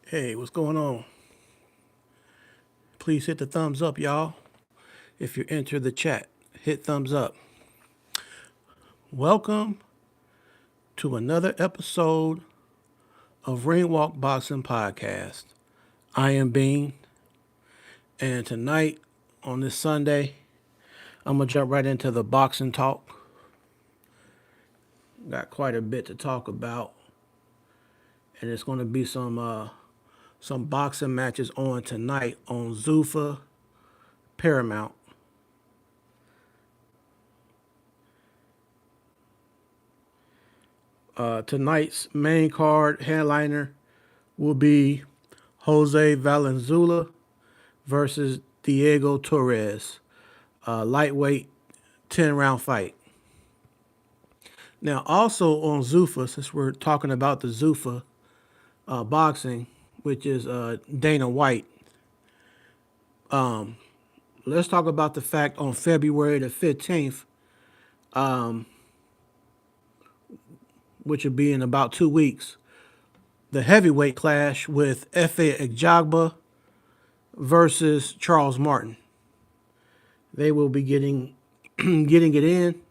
Hey, what's going on? Please hit the thumbs up, y'all. If you enter the chat, hit thumbs up. Welcome to another episode of Ring Walk Boxing Podcast. I am Bean, and tonight on this Sunday, I'm gonna jump right into the boxing talk. Got quite a bit to talk about, and it's gonna be some boxing matches on tonight on Zuffa Paramount. Tonight's main card headliner will be Jose Valenzuela versus Diego Torres, lightweight 10-round fight. Now, also on Zuffa, since we're talking about the Zuffa boxing, which is Dana White, let's talk about the fact on February the 15th, which will be in about 2 weeks, the heavyweight clash with Efe Ajagba versus Charles Martin. They will be getting getting it in,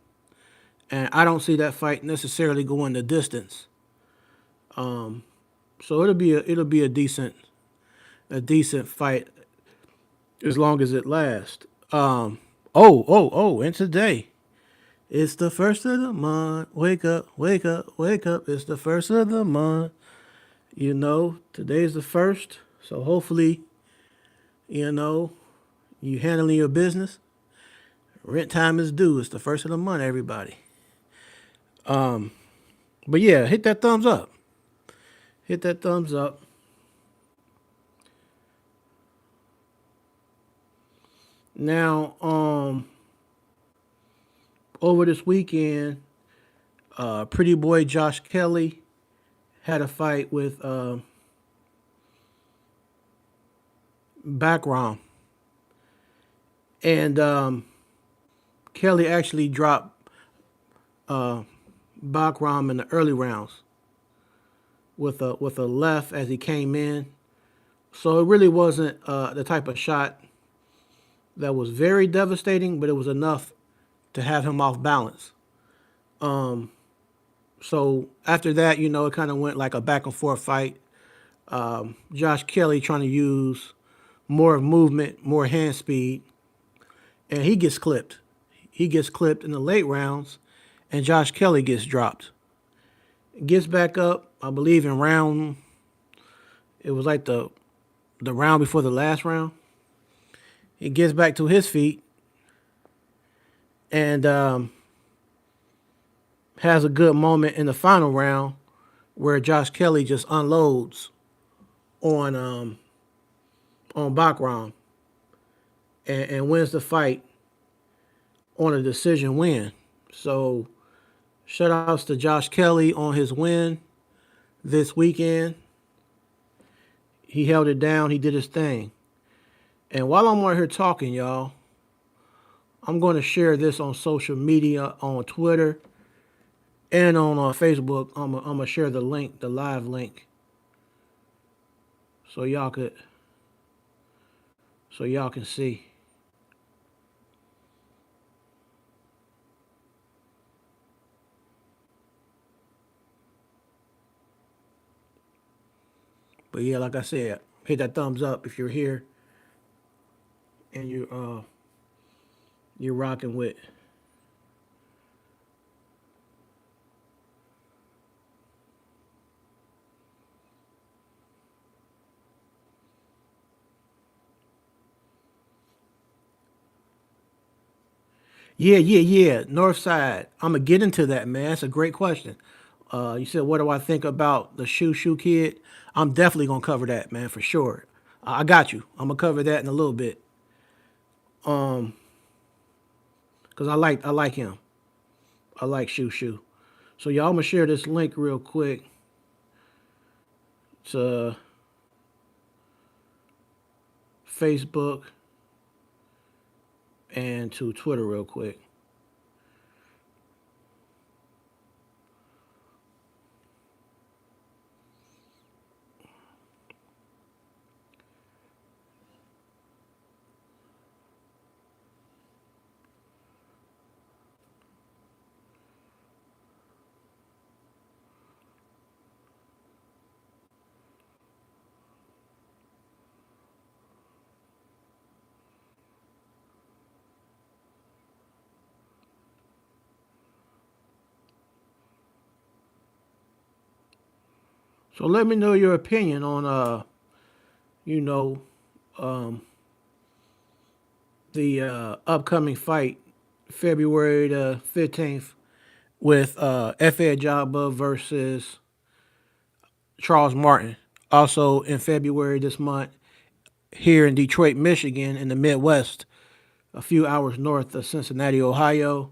and I don't see that fight necessarily going the distance. So it'll be a decent fight as long as it lasts. And today it's the first of the month. Wake up, wake up, wake up! It's the first of the month. Today's the first, so hopefully, you know, you handling your business. Rent time is due. It's the first of the month, everybody. But yeah, hit that thumbs up. Hit that thumbs up. Now, over this weekend, pretty boy Josh Kelly had a fight with Backrom, and Kelly actually dropped Backrom in the early rounds with a left as he came in. So it really wasn't the type of shot that was very devastating, but it was enough to have him off balance. So after that, it kind of went like a back and forth fight. Josh Kelly trying to use more movement, more hand speed, and he gets clipped. He gets clipped in the late rounds, and Josh Kelly gets dropped. Gets back up, I believe in round. It was like the round before the last round. He gets back to his feet and has a good moment in the final round where Josh Kelly just unloads on Bakram and wins the fight on a decision win. So shout outs to Josh Kelly on his win this weekend. He held it down. He did his thing. And while I'm on here talking, y'all, I'm going to share this on social media, on Twitter, and on Facebook. I'm gonna share the link, the live link, so y'all can see. But yeah, like I said, hit that thumbs up if you're here and you're rocking with. Yeah. North Side. I'm gonna get into that, man. That's a great question. You said, what do I think about the Shoe Kid? I'm definitely gonna cover that, man, for sure. I got you. I'm gonna cover that in a little bit. Cause I like him. I like Shoe. So y'all, I'm gonna share this link real quick to Facebook and to Twitter real quick. So let me know your opinion on you know, the upcoming fight, February the 15th, with F.A. Ajagba versus Charles Martin. Also in February this month, here in Detroit, Michigan, in the Midwest, a few hours north of Cincinnati, Ohio,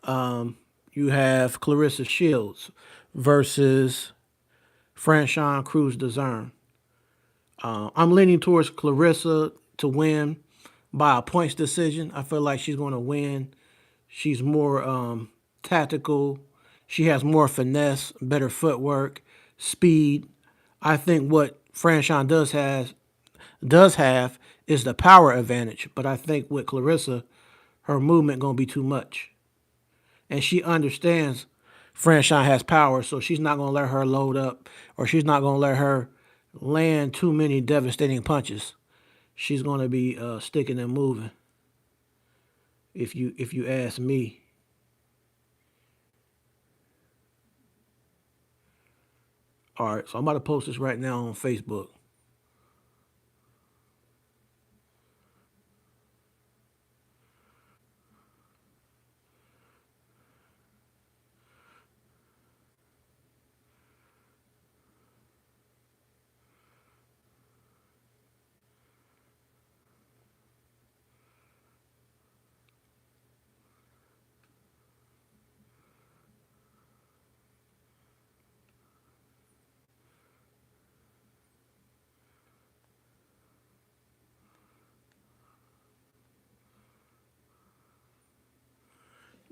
you have Clarissa Shields versus Franchon Cruz Dezern. I'm leaning towards Clarissa to win by a points decision. I feel like she's going to win. She's more tactical. She has more finesse, better footwork, speed. I think what Franchon does have is the power advantage. But I think with Clarissa, her movement gonna be too much, and she understands Franchon has power, so she's not gonna let her load up, or she's not gonna let her land too many devastating punches. She's gonna be sticking and moving. If you ask me. All right, so I'm about to post this right now on Facebook.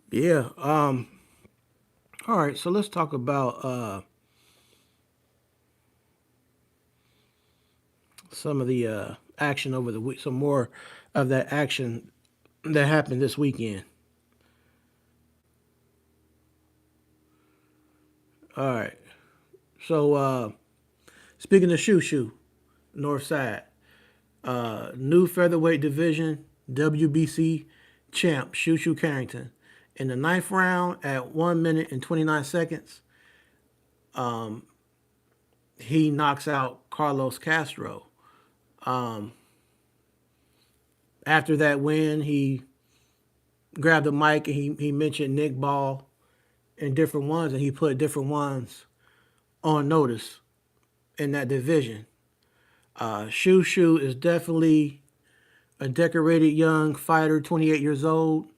Yeah. All right. So let's talk about some of the action over the week. Some more of that action that happened this weekend. All right. So speaking of Shoo North Side, new featherweight division WBC champ Shoo Carrington. In the ninth round, at 1 minute and 29 seconds, he knocks out Carlos Castro. Um, After that win, he grabbed the mic and he mentioned Nick Ball and different ones, and he put different ones on notice in that division. Shoo is definitely a decorated young fighter, 28 years old,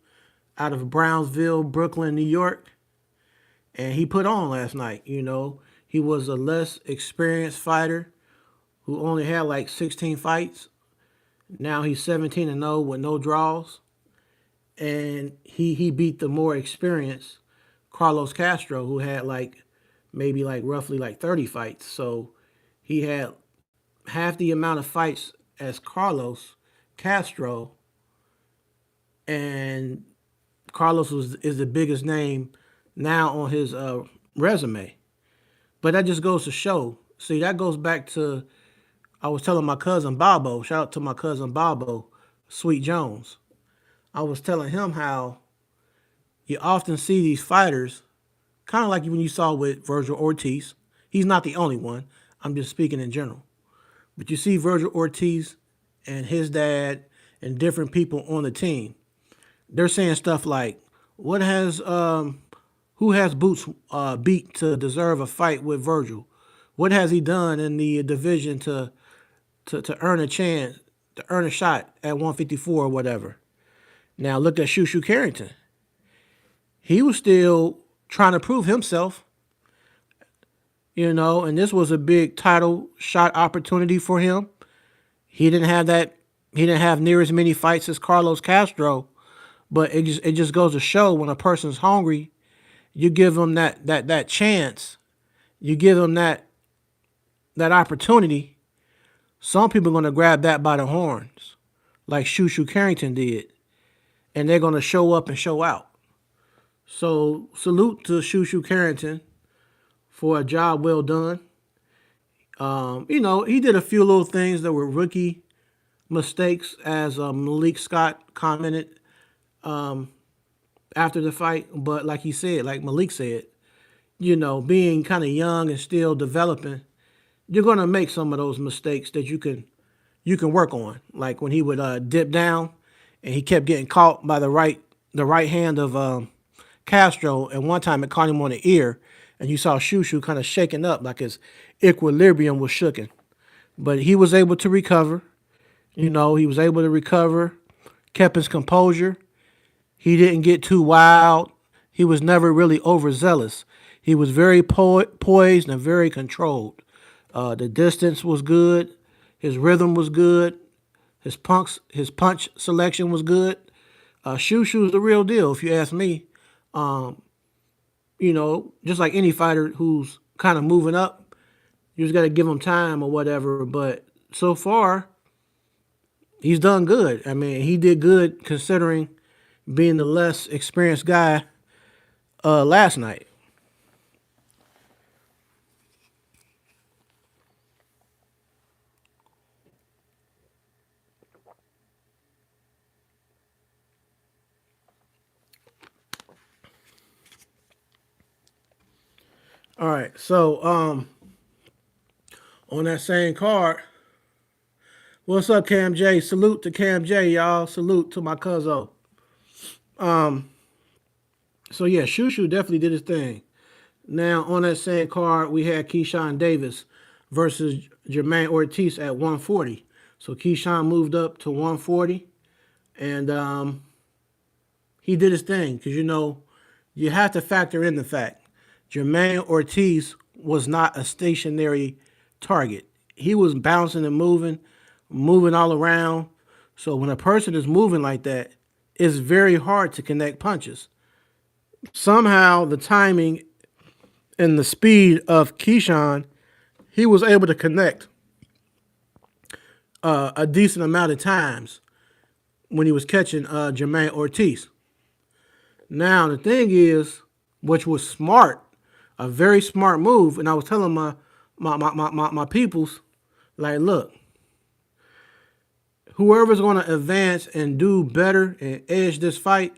out of Brownsville, Brooklyn, New York. And he put on last night, He was a less experienced fighter who only had like 16 fights. Now he's 17-0 with no draws. And he beat the more experienced Carlos Castro, who had maybe roughly 30 fights. So he had half the amount of fights as Carlos Castro, and Carlos is the biggest name now on his resume. But that just goes to show. See, that goes back to, I was telling my cousin Bobo, shout out to my cousin Bobo, Sweet Jones. I was telling him how you often see these fighters, kind of like when you saw with Virgil Ortiz. He's not the only one. I'm just speaking in general. But you see Virgil Ortiz and his dad and different people on the team. They're saying stuff like, "What has who has Boots beat to deserve a fight with Virgil? What has he done in the division to earn a chance, to earn a shot at 154 or whatever?" Now look at Shoo Carrington. He was still trying to prove himself, and this was a big title shot opportunity for him. He didn't have that. He didn't have near as many fights as Carlos Castro, but it just goes to show when a person's hungry, you give them that chance, you give them that opportunity. Some people are gonna grab that by the horns, like Shoo Carrington did, and they're gonna show up and show out. So salute to Shoo Carrington for a job well done. He did a few little things that were rookie mistakes, as Malik Scott commented after the fight. But like Malik said, being kind of young and still developing, you're gonna make some of those mistakes that you can work on. Like when he would dip down, and he kept getting caught by the right hand of Castro, and one time it caught him on the ear, and you saw Shushu kind of shaking up like his equilibrium was shooken. But he was able to recover. He was able to recover, kept his composure. He didn't get too wild. He was never really overzealous. He was very poised and very controlled. The distance was good. His rhythm was good. His punch selection was good. Shushu's the real deal, if you ask me. Um, just like any fighter who's kind of moving up, you just got to give him time or whatever. But so far, he's done good. I mean, he did good considering being the less experienced guy last night. All right, so on that same card, what's up, Cam J? Salute to Cam J, y'all. Salute to my cousin. Um, so yeah, Shushu definitely did his thing. Now on that same card, we had Keyshawn Davis versus Jermaine Ortiz at 140. So Keyshawn moved up to 140, and he did his thing because you have to factor in the fact Jermaine Ortiz was not a stationary target. He was bouncing and moving all around. So when a person is moving like that, it's very hard to connect punches. Somehow the timing and the speed of Keyshawn, he was able to connect a decent amount of times when he was catching Jermaine Ortiz. Now the thing is, which was smart, a very smart move, and I was telling my peoples, like, look, whoever's going to advance and do better and edge this fight,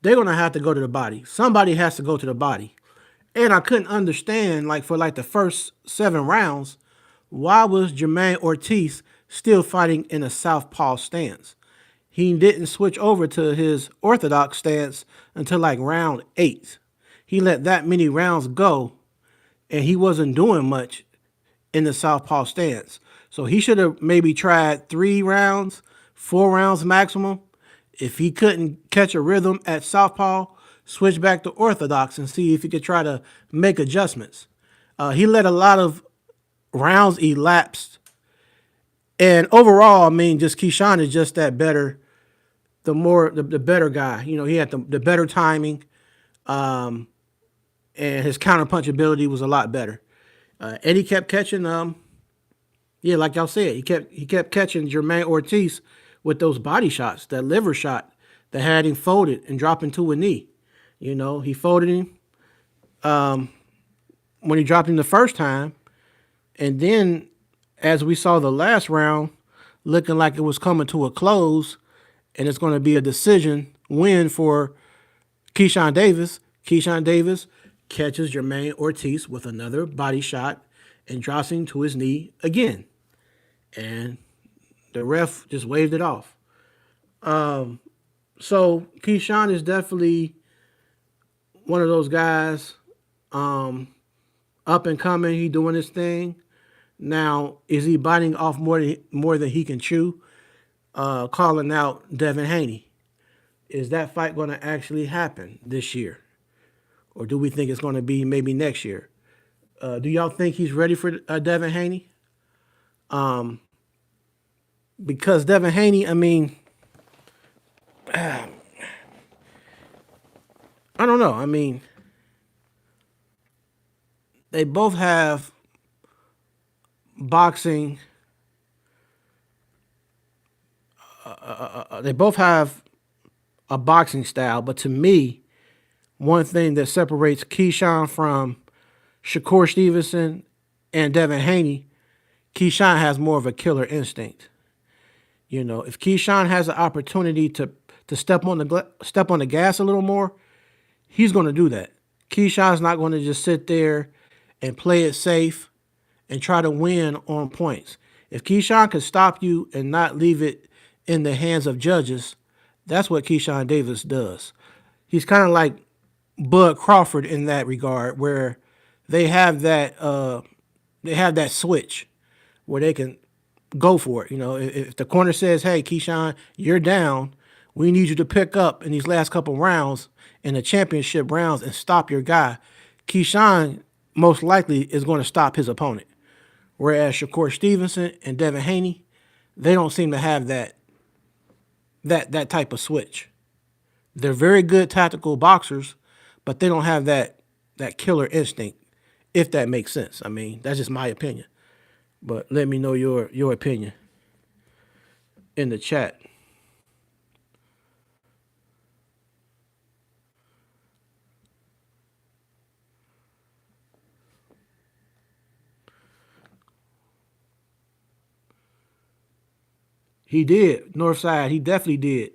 they're going to have to go to the body. Somebody has to go to the body. And I couldn't understand, like, for like the first 7 rounds, why was Jermaine Ortiz still fighting in a southpaw stance? He didn't switch over to his orthodox stance until like round 8. He let that many rounds go, and he wasn't doing much in the southpaw stance. So he should have maybe tried 3 rounds, 4 rounds maximum. If he couldn't catch a rhythm at southpaw, switch back to orthodox and see if he could try to make adjustments. He let a lot of rounds elapse. And overall, I mean, just Keyshawn is just that better, the better guy. He had the better timing, and his counterpunch ability was a lot better. And he kept catching, yeah, like y'all said, he kept catching Jermaine Ortiz with those body shots, that liver shot that had him folded and dropping to a knee. He folded him when he dropped him the first time, and then as we saw the last round, looking like it was coming to a close, and it's going to be a decision win for Keyshawn Davis. Keyshawn Davis catches Jermaine Ortiz with another body shot and drops him to his knee again. And the ref just waved it off. So Keyshawn is definitely one of those guys, up and coming. He doing his thing. Now, is he biting off more than he can chew? Calling out Devin Haney. Is that fight going to actually happen this year? Or do we think it's going to be maybe next year? Do y'all think he's ready for Devin Haney? Because Devin Haney, I mean, I don't know. I mean, they both have boxing. They both have a boxing style, but to me, one thing that separates Keyshawn from Shakur Stevenson and Devin Haney, Keyshawn has more of a killer instinct. If Keyshawn has the opportunity to step on the gas a little more, he's going to do that. Keyshawn's not going to just sit there and play it safe and try to win on points. If Keyshawn can stop you and not leave it in the hands of judges, that's what Keyshawn Davis does. He's kind of like Bud Crawford in that regard, where they have that switch where they can go for it. You know, if the corner says, "Hey, Keyshawn, you're down. We need you to pick up in these last couple rounds in the championship rounds and stop your guy," Keyshawn most likely is going to stop his opponent. Whereas Shakur Stevenson and Devin Haney, they don't seem to have that type of switch. They're very good tactical boxers, but they don't have that killer instinct, if that makes sense. I mean, that's just my opinion. But let me know your opinion in the chat. He did. Northside, he definitely did.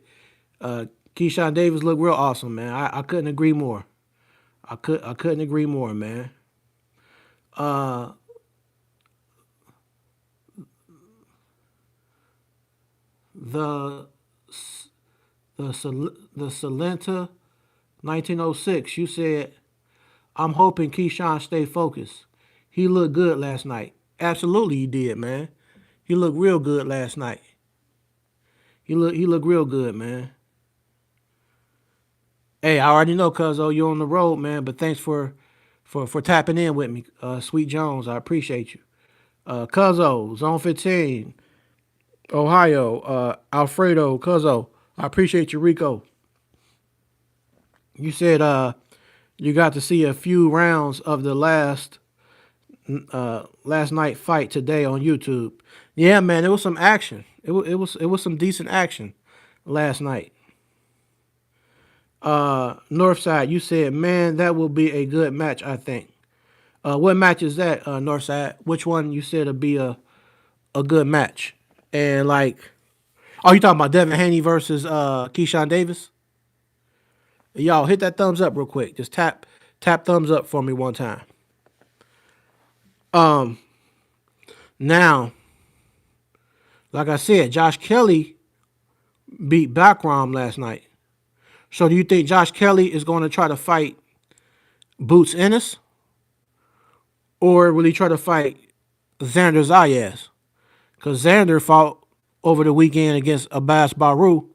Keyshawn Davis looked real awesome, man. I couldn't agree more. I couldn't agree more, man. Uh, the the Salenta 1906. You said, "I'm hoping Keyshawn stay focused. He looked good last night." Absolutely, he did, man. He looked real good last night. He looked real good, man. Hey, I already know, Cuzzo, you're on the road, man. But thanks for tapping in with me, Sweet Jones. I appreciate you. Cuzzo, Zone 15, Ohio, Alfredo, Cuzzo. I appreciate you, Rico. You said you got to see a few rounds of the last night fight today on YouTube. Yeah, man, it was some action. It was some decent action last night. Northside, you said, "Man, that will be a good match, I think." What match is that, Northside? Which one you said would be a good match? And like, oh, you talking about Devin Haney versus Keyshawn Davis? Y'all hit that thumbs up real quick. Just tap thumbs up for me one time. Um, Now, like I said, Josh Kelly beat Backrom last night. So do you think Josh Kelly is going to try to fight Boots Ennis, or will he try to fight Xander Zayas? Because Xander fought over the weekend against Abbas Baru,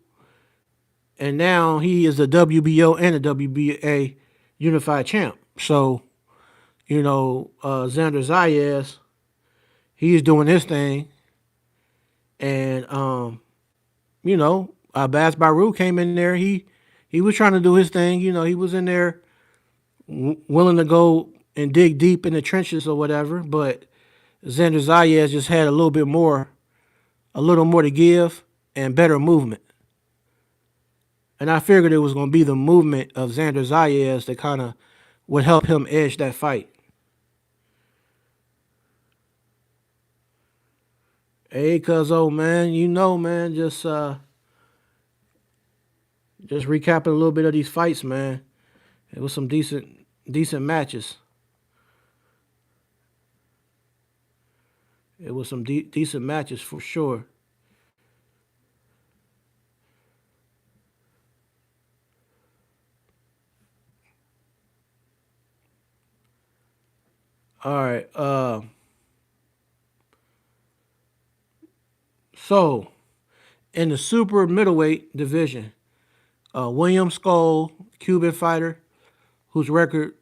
and now he is the WBO and the WBA unified champ. So, Xander Zayas, he's doing his thing. And, Abbas Baru came in there. He was trying to do his thing. He was in there willing to go and dig deep in the trenches or whatever. But Xander Zayas just had a little more to give and better movement. And I figured it was going to be the movement of Xander Zayas that kind of would help him edge that fight. Hey, cuzzo, man, man, just recapping a little bit of these fights, man. It was some decent matches. It was some decent matches for sure. All right. So in the super middleweight division, William Skull, Cuban fighter, whose record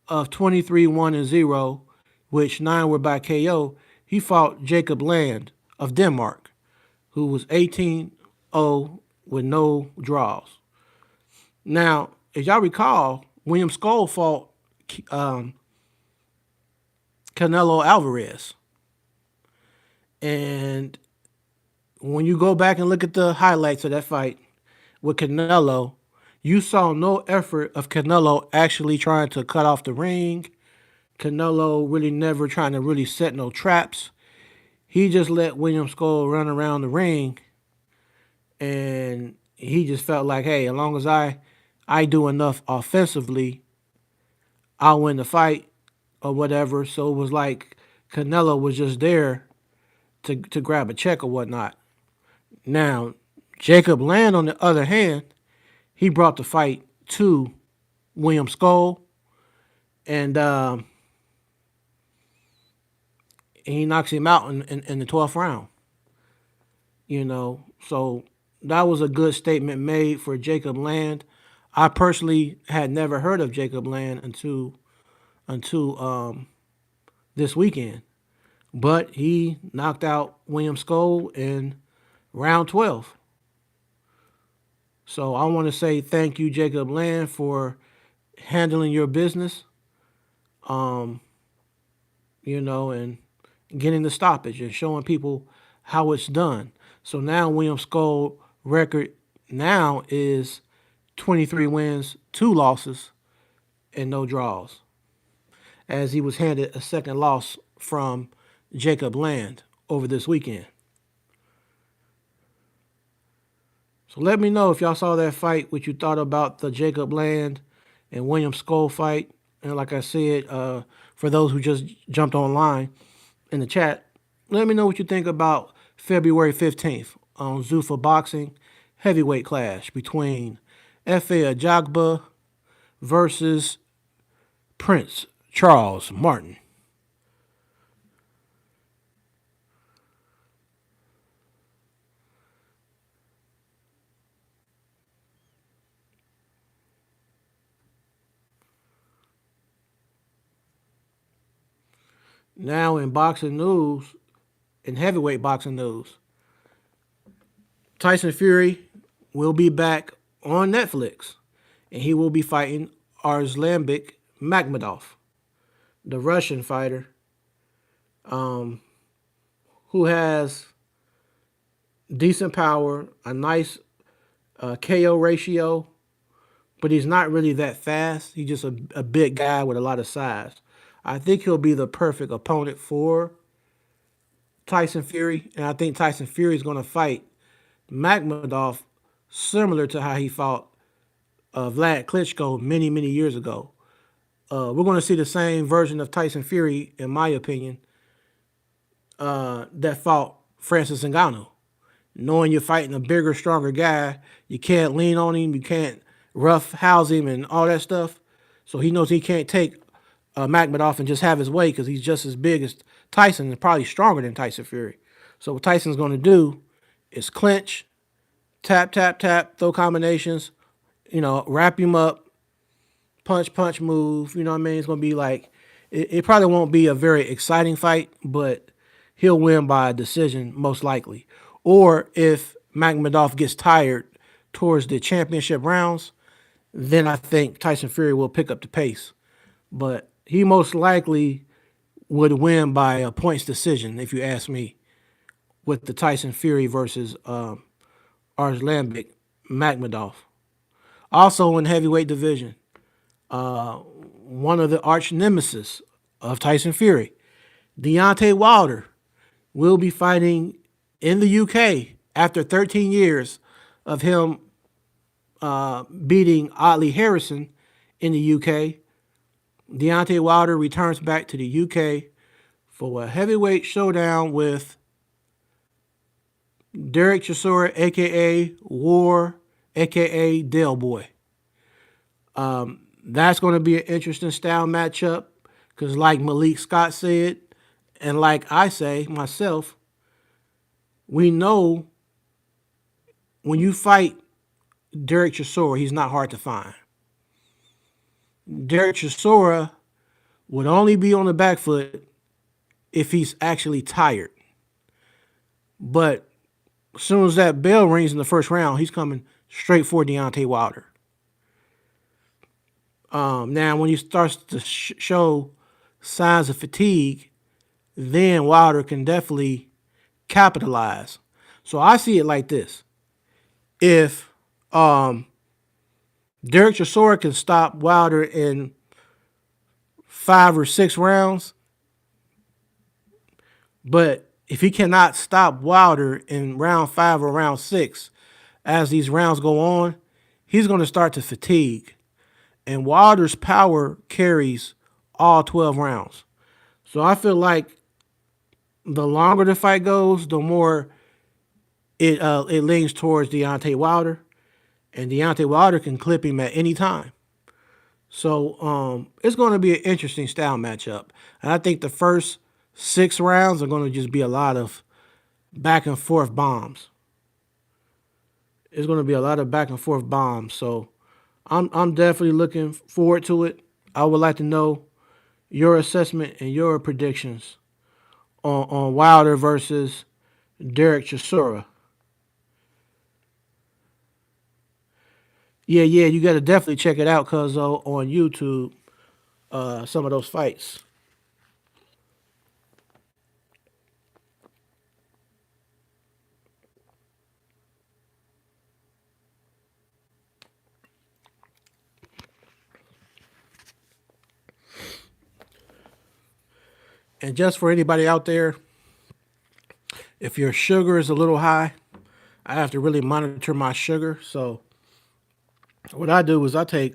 of 23-1-0, which 9 were by KO, he fought Jacob Land of Denmark, who was 18-0 with no draws. Now, as y'all recall, William Skull fought um, Canelo Alvarez. And when you go back and look at the highlights of that fight with Canelo, you saw no effort of Canelo actually trying to cut off the ring. Canelo really never trying to really set no traps. He just let William Skull run around the ring, and he just felt like, hey, as long as I do enough offensively, I'll win the fight or whatever. So it was like Canelo was just there to grab a check or whatnot. Now, Jacob Land, on the other hand, he brought the fight to William Skull, and he knocks him out in the 12th round. So that was a good statement made for Jacob Land. I personally had never heard of Jacob Land until this weekend, but he knocked out William Skull in round 12. So I want to say thank you, Jacob Land, for handling your business, um, and getting the stoppage and showing people how it's done. So now William Skull record now is 23 wins, 2 losses, and no draws, as he was handed a second loss from Jacob Land over this weekend. So let me know if y'all saw that fight, what you thought about the Jacob Land and William Skull fight. And like I said, for those who just jumped online in the chat, let me know what you think about February 15th on Zuffa Boxing heavyweight clash between Efe Ajagba versus Prince Charles Martin. Now in boxing news, in heavyweight boxing news, Tyson Fury will be back on Netflix, and he will be fighting Arslanbek Makhmudov, the Russian fighter, who has decent power, a nice KO ratio, but he's not really that fast. He's just a big guy with a lot of size. I think he'll be the perfect opponent for Tyson Fury, and I think Tyson Fury is going to fight Makhmudov similar to how he fought Vlad Klitschko many, many years ago. We're going to see the same version of Tyson Fury, in my opinion, that fought Francis Ngannou. Knowing you're fighting a bigger, stronger guy, you can't lean on him, you can't rough house him and all that stuff. So he knows he can't take Makhmudov and just have his way because he's just as big as Tyson and probably stronger than Tyson Fury. So what Tyson's going to do is clinch, tap, tap, tap, throw combinations, wrap him up, punch, punch, move. You know what I mean? It's going to be like, it probably won't be a very exciting fight, but he'll win by a decision most likely. Or if Makhmudov gets tired towards the championship rounds, then I think Tyson Fury will pick up the pace. But he most likely would win by a points decision, if you ask me, with the Tyson Fury versus Arslanbek Makhmudov. Also in heavyweight division, one of the arch nemesis of Tyson Fury, Deontay Wilder, will be fighting in the UK after 13 years of him beating Otley Harrison in the UK. Deontay Wilder returns back to the UK for a heavyweight showdown with Derek Chisora, a.k.a. War, a.k.a. Dale Boy. That's going to be an interesting style matchup because like Malik Scott said, and like I say myself, we know when you fight Derek Chisora, he's not hard to find. Derek Chisora would only be on the back foot if he's actually tired. But as soon as that bell rings in the first round, he's coming straight for Deontay Wilder. Now, when he starts to show signs of fatigue, then Wilder can definitely capitalize. So I see it like this. If Derek Chisora can stop Wilder in 5 or 6 rounds, but if he cannot stop Wilder in round 5 or round 6, as these rounds go on, he's going to start to fatigue. and Wilder's power carries all 12 rounds. So I feel like the longer the fight goes, the more it leans towards Deontay Wilder, and Deontay Wilder can clip him at any time. So it's going to be an interesting style matchup, and I think the first 6 rounds are going to just be a lot of back and forth bombs. It's going to be a lot of back and forth bombs. So I'm definitely looking forward to it. I would like to know your assessment and your predictions on Wilder versus Derek Chisora. Yeah, yeah, you got to definitely check it out, cuz on YouTube, some of those fights. And just for anybody out there, if your sugar is a little high, I have to really monitor my sugar. So what I do is I take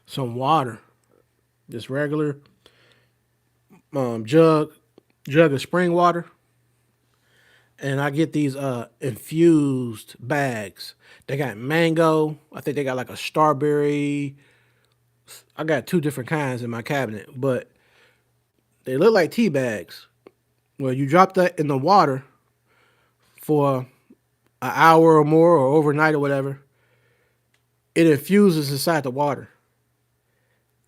some water, just regular jug of spring water, and I get these infused bags. They got mango. I think they got like a strawberry. I got two different kinds in my cabinet, but they look like tea bags. Well, you drop that in the water for an hour or more, or overnight or whatever. It infuses inside the water,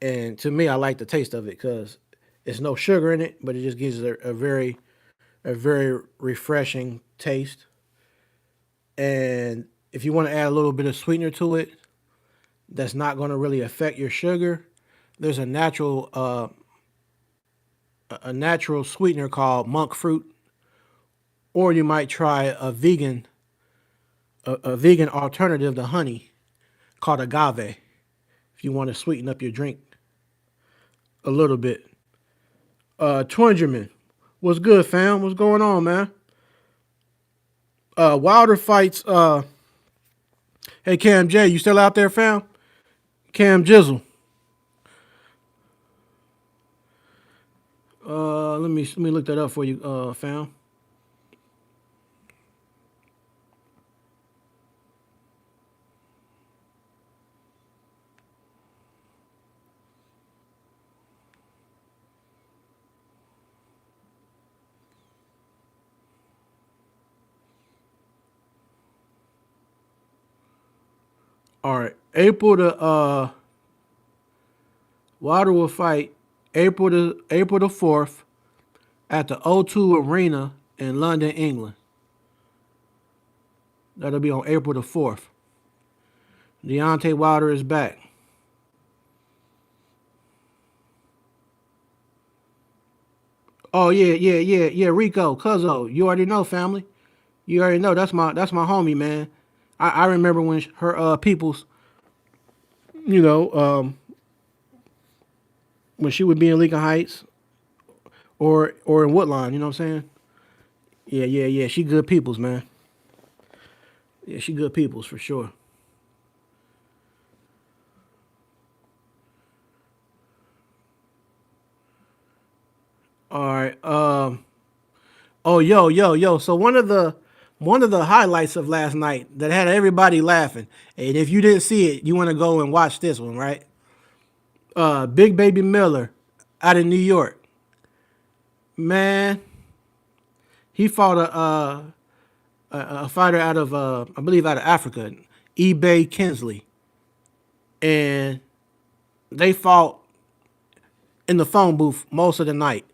and to me, I like the taste of it because it's no sugar in it, but it just gives it a very refreshing taste. And if you want to add a little bit of sweetener to it, that's not going to really affect your sugar. There's a natural sweetener called monk fruit, or you might try a vegan alternative to honey called agave if you want to sweeten up your drink a little bit. Twengerman, what's good, fam? What's going on, man? Wilder fights. Hey, Cam J, you still out there, fam? Cam Jizzle. Let me look that up for you, fam. All right, Wilder will fight April the 4th at the O2 Arena in London, England. That'll be on April the 4th. Deontay Wilder is back. Oh yeah, yeah, yeah, yeah. Rico, Cuzzo, you already know, family. You already know that's my homie, man. I remember when her peoples, you know, when she would be in Lincoln Heights or in Woodline. You know what I'm saying? Yeah, yeah, yeah. She good peoples, man. Yeah, she good peoples for sure. All right. Oh, yo, yo, yo. So one of the highlights of last night that had everybody laughing, and if you didn't see it, you want to go and watch this one, right? Big Baby Miller out of New York, man. He fought a fighter out of I believe out of Africa, eBay Kinsley, and they fought in the phone booth most of the night.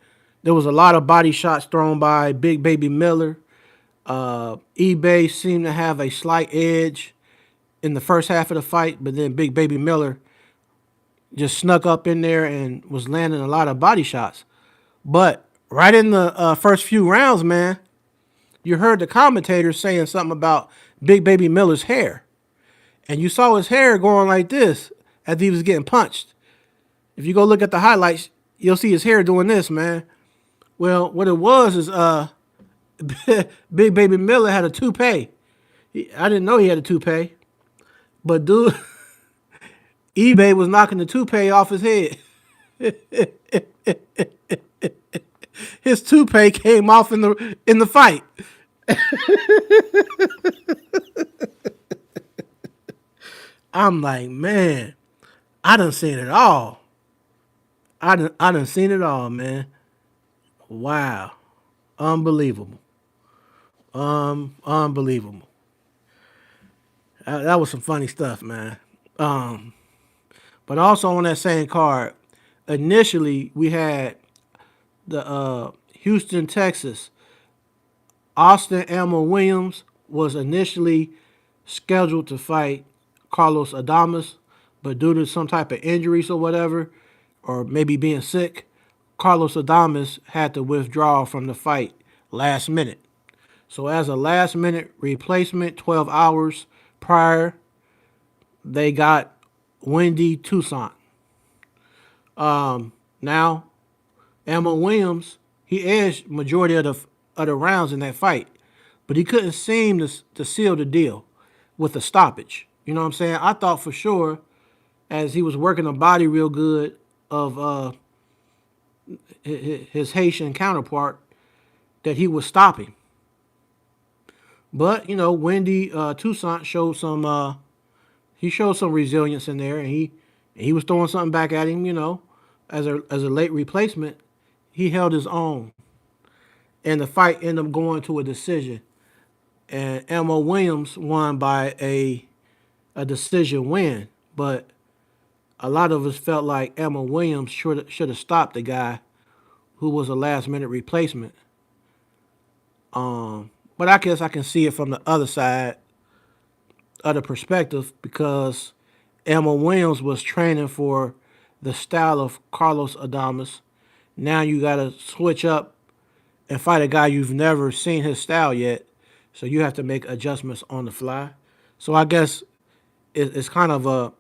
There was a lot of body shots thrown by Big Baby Miller. eBay seemed to have a slight edge in the first half of the fight, but then Big Baby Miller just snuck up in there and was landing a lot of body shots. But right in the first few rounds, man, you heard the commentators saying something about Big Baby Miller's hair. And you saw his hair going like this as he was getting punched. If you go look at the highlights, you'll see his hair doing this, man. Well, what it was is Big Baby Miller had a toupee. I didn't know he had a toupee, but dude, eBay was knocking the toupee off his head. His toupee came off in the fight. I'm like, man, I done seen it all. I done seen it all, man. Wow. Unbelievable. Unbelievable. That was some funny stuff, man. Um, but also on that same card, initially we had the Houston, Texas. Austin Elmer Williams was initially scheduled to fight Carlos Adames, but due to some type of injuries or whatever, or maybe being sick, Carlos Adames had to withdraw from the fight last minute. So as a last minute replacement, 12 hours prior, they got Wendy Toussaint. Now, Emma Williams, he edged majority of the rounds in that fight, but he couldn't seem to seal the deal with a stoppage. You know what I'm saying? I thought for sure, as he was working the body real good of his Haitian counterpart, that he was stopping. But Wendy Toussaint showed some. He showed some resilience in there, and he was throwing something back at him. As a late replacement, he held his own, and the fight ended up going to a decision. And Emma Williams won by a decision win, but a lot of us felt like Emma Williams should have stopped the guy who was a last minute replacement. But I guess I can see it from the other side of the perspective because Emma Williams was training for the style of Carlos Adames. Now you got to switch up and fight a guy you've never seen his style yet, so you have to make adjustments on the fly. So I guess it's kind of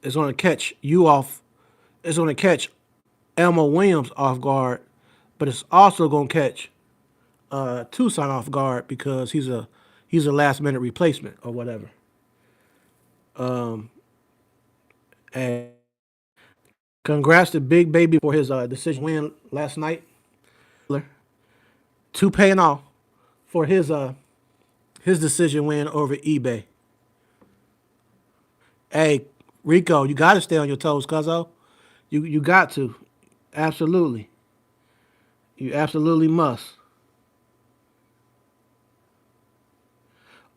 it's going to catch you off. It's going to catch Elmo Williams off guard, but it's also going to catch Tucson off guard because he's a last minute replacement or whatever. And congrats to Big Baby for his decision win last night. Two paying off for his decision win over eBay. Hey, Rico, you got to stay on your toes, cuzzo. You got to, absolutely. You absolutely must.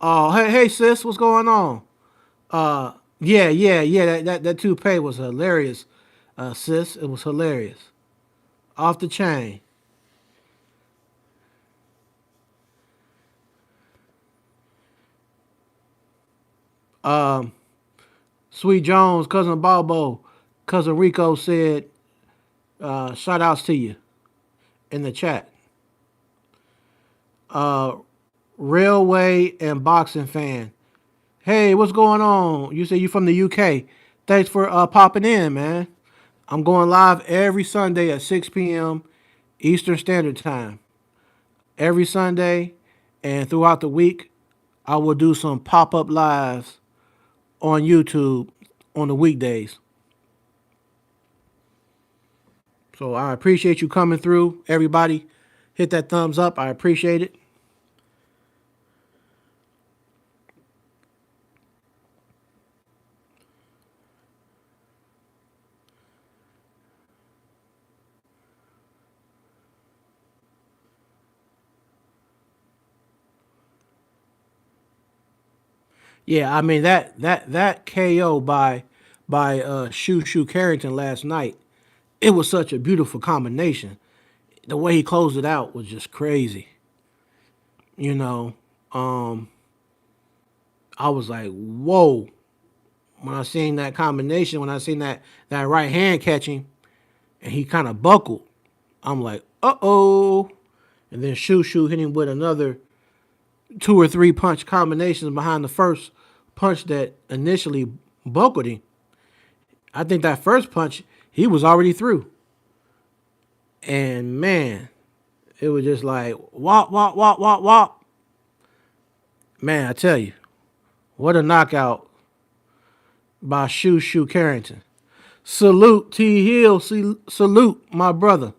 Oh, hey, sis, what's going on? Yeah. That toupee was hilarious, sis. It was hilarious, off the chain. Um, Sweet Jones, cousin Balbo, cousin Rico said, shout outs to you in the chat. Uh, Railway and boxing fan. Hey, what's going on? You say you from the UK. Thanks for popping in, man. I'm going live every Sunday at 6 p.m. Eastern Standard Time. Every Sunday and throughout the week, I will do some pop up lives on YouTube on the weekdays. So I appreciate you coming through. Everybody, hit that thumbs up. I appreciate it. Yeah, I mean that KO by Shoo Carrington last night. It was such a beautiful combination. The way he closed it out was just crazy. You know, um, I was like, whoa. When I seen that combination, when I seen that right hand catching, and he kind of buckled, I'm like, uh-oh. And then Shoo hit him with another two or three punch combinations behind the first punch that initially buckled him. I think that first punch, he was already through. And man, it was just like wop, wop, wop, wop, wop. Man, I tell you, what a knockout by Shoo Carrington. Salute T Hill. Salute my brother.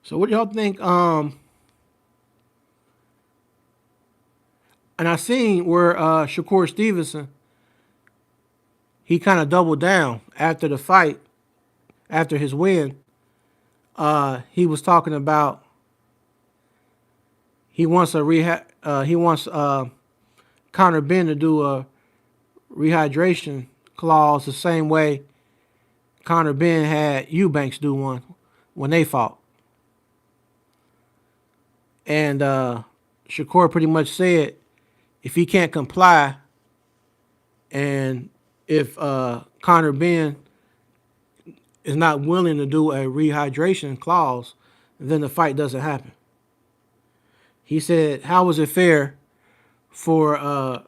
So what do y'all think? And I seen where Shakur Stevenson, he kind of doubled down after the fight, after his win. He was talking about he wants a rehab. He wants Conor Ben to do a rehydration clause the same way Conor Ben had Eubanks do one when they fought. And Shakur pretty much said if he can't comply and if Conor Ben is not willing to do a rehydration clause, then the fight doesn't happen. He said, how is it fair for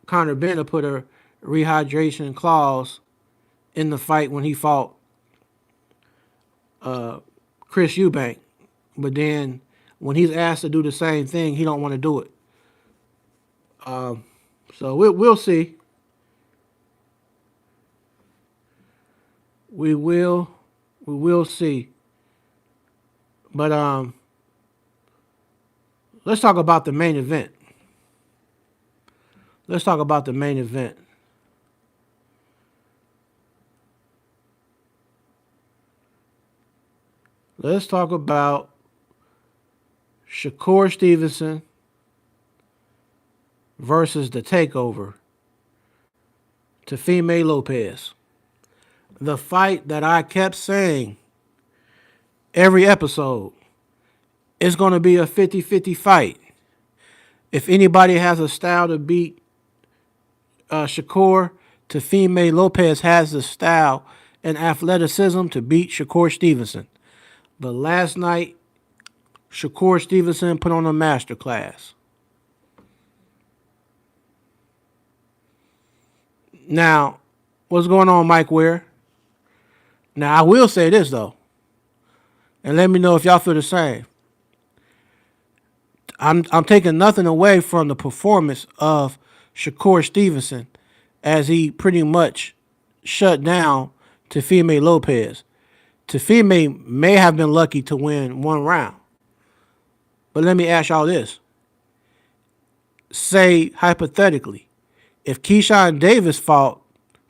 Conor Ben to put a rehydration clause in the fight when he fought Chris Eubank, but then when he's asked to do the same thing, he don't want to do it. So we'll see. We will see. But let's talk about the main event. Let's talk about the main event. Let's talk about Shakur Stevenson versus the takeover, Teofimo Lopez. The fight that I kept saying every episode is going to be a 50-50 fight. If anybody has a style to beat Shakur, Teofimo Lopez has the style and athleticism to beat Shakur Stevenson. But last night, Shakur Stevenson put on a masterclass. Now, what's going on, Mike Ware? Now, I will say this, though, and let me know if y'all feel the same. I'm taking nothing away from the performance of Shakur Stevenson as he pretty much shut down Teofimo Lopez. Teofimo may have been lucky to win one round. But let me ask y'all this. Say, hypothetically, if Keyshawn Davis fought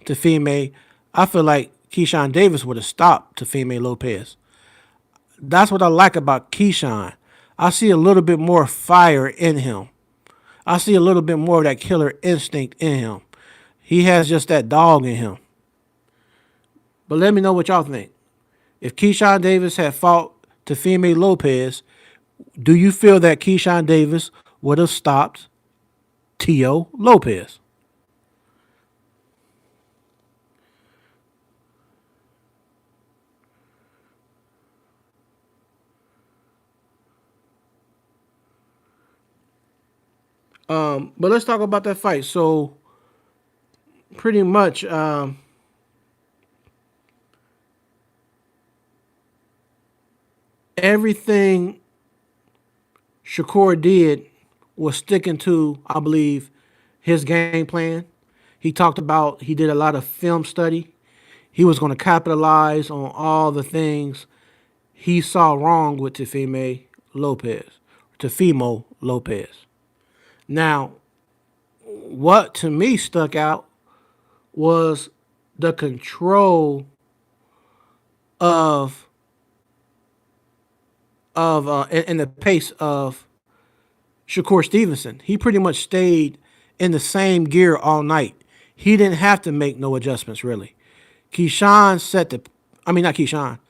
Teofimo, I feel like Keyshawn Davis would have stopped Teofimo Lopez. That's what I like about Keyshawn. I see a little bit more fire in him. I see a little bit more of that killer instinct in him. He has just that dog in him. But let me know what y'all think. If Keyshawn Davis had fought Teofimo Lopez, do you feel that Keyshawn Davis would have stopped Teo Lopez? But let's talk about that fight. So, pretty much, everything Shakur did was sticking to, I believe, his game plan. He talked about he did a lot of film study. He was going to capitalize on all the things he saw wrong with Teofimo Lopez. Now, what to me stuck out was the control of and the pace of Shakur Stevenson. He pretty much stayed in the same gear all night. He didn't have to make no adjustments really. Keyshawn set the, I mean not Keyshawn.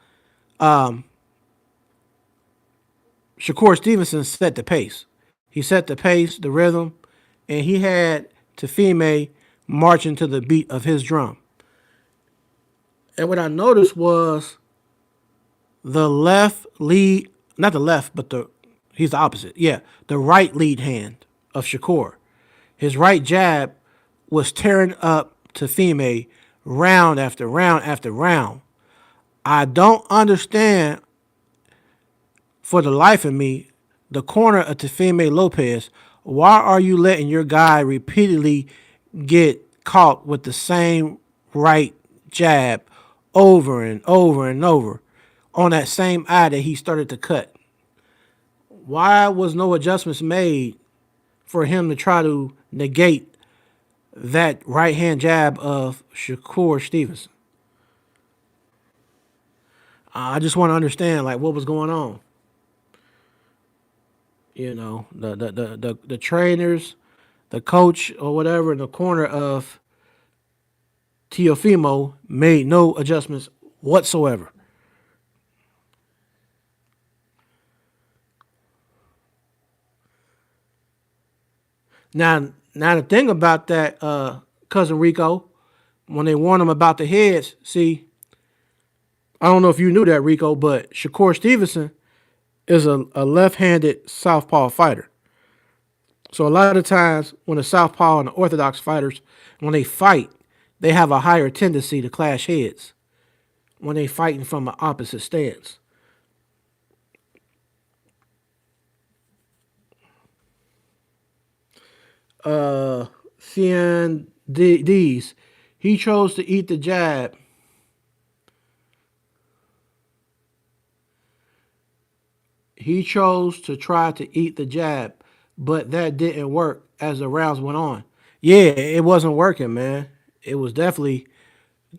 Shakur Stevenson set the pace. He set the pace, the rhythm, and he had Teofimo marching to the beat of his drum. And what I noticed was The left lead, not the left, but he's the opposite. Yeah, the right lead hand of Shakur. His right jab was tearing up Tefime round after round after round. I don't understand for the life of me the corner of Tefime Lopez. Why are you letting your guy repeatedly get caught with the same right jab over and over and over on that same eye that he started to cut? Why was no adjustments made for him to try to negate that right hand jab of Shakur Stevenson? I just want to understand like what was going on. You know, the trainers, the coach or whatever in the corner of Teofimo made no adjustments whatsoever. Now the thing about that, cousin Rico, when they warn him about the heads, see, I don't know if you knew that, Rico, but Shakur Stevenson is a left-handed southpaw fighter. So a lot of times when the southpaw and the orthodox fighters, when they fight, they have a higher tendency to clash heads when they fighting from an opposite stance. Seeing these, he chose to eat the jab. He chose to try to eat the jab, but that didn't work as the rounds went on. Yeah, it wasn't working, man. It was definitely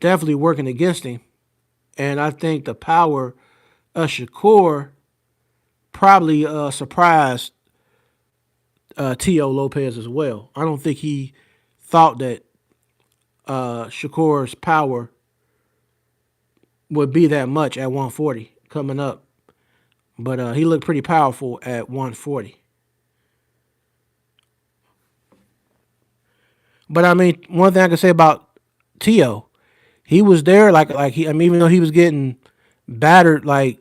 working against him. And I think the power of Shakur probably surprised Teo Lopez as well. I don't think he thought that Shakur's power would be that much at 140 coming up, but he looked pretty powerful at 140. But I mean, one thing I can say about Teo, he was there like he. I mean, even though he was getting battered like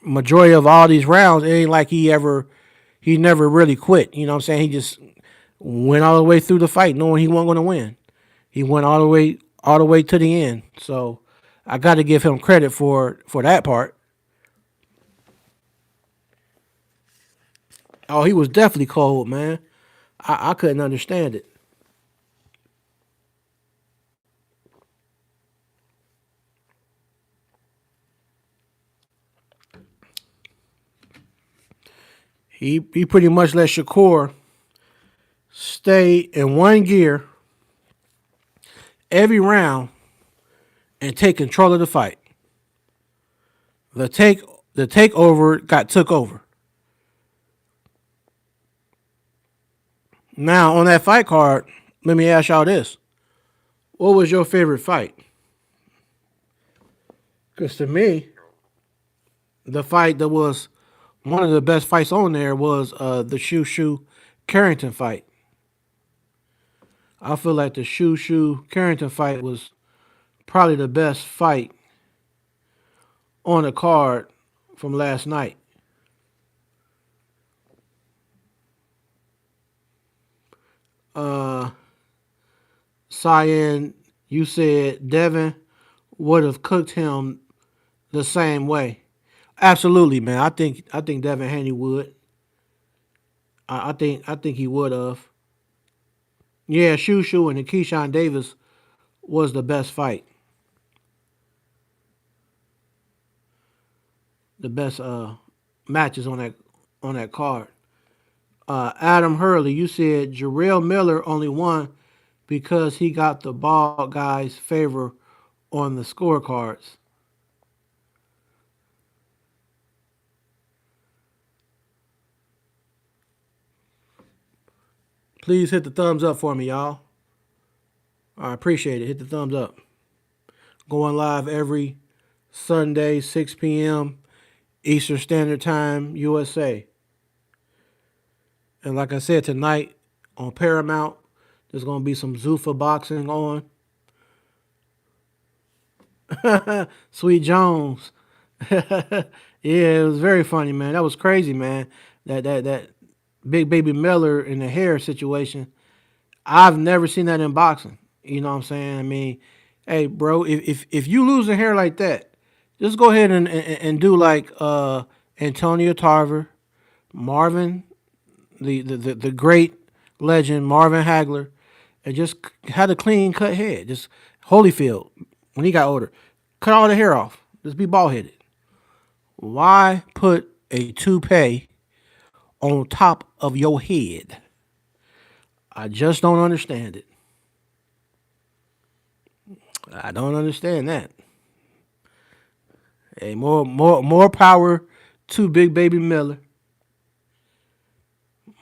majority of all these rounds, it ain't like he never really quit. You know what I'm saying? He just went all the way through the fight, knowing he wasn't going to win. He went all the way to the end. So I got to give him credit for that part. Oh, he was definitely cold, man. I couldn't understand it. He pretty much let Shakur stay in one gear every round and take control of the fight. The take the takeover got took over. Now on that fight card, let me ask y'all this: what was your favorite fight? Because to me, the fight that was one of the best fights on there was the Shushu Carrington fight. I feel like the Shushu Carrington fight was probably the best fight on the card from last night. Uh, Cyan, you said Devin would have cooked him the same way. Absolutely, man. I think Devin Haney would. I think he would have. Yeah, Shushu and Keyshawn Davis was the best fight, the best matches on that card. Adam Hurley, you said Jarrell Miller only won because he got the ball guy's favor on the scorecards. Please hit the thumbs up for me, y'all. I appreciate it. Hit the thumbs up. Going live every Sunday, 6 p.m. Eastern Standard Time, USA. And like I said, tonight on Paramount, there's going to be some Zuffa boxing on. Sweet Jones. Yeah, it was very funny, man. That was crazy, man. That Big Baby Miller in the hair situation. I've never seen that in boxing. You know what I'm saying? I mean, hey, bro, if you lose a hair like that, just go ahead and do like Antonio Tarver, Marvin, the great legend Marvin Hagler, and just had a clean cut head. Just Holyfield when he got older, cut all the hair off. Just be bald headed. Why put a toupee on top of your head? I just don't understand it. I don't understand that. Hey, more power to Big Baby Miller.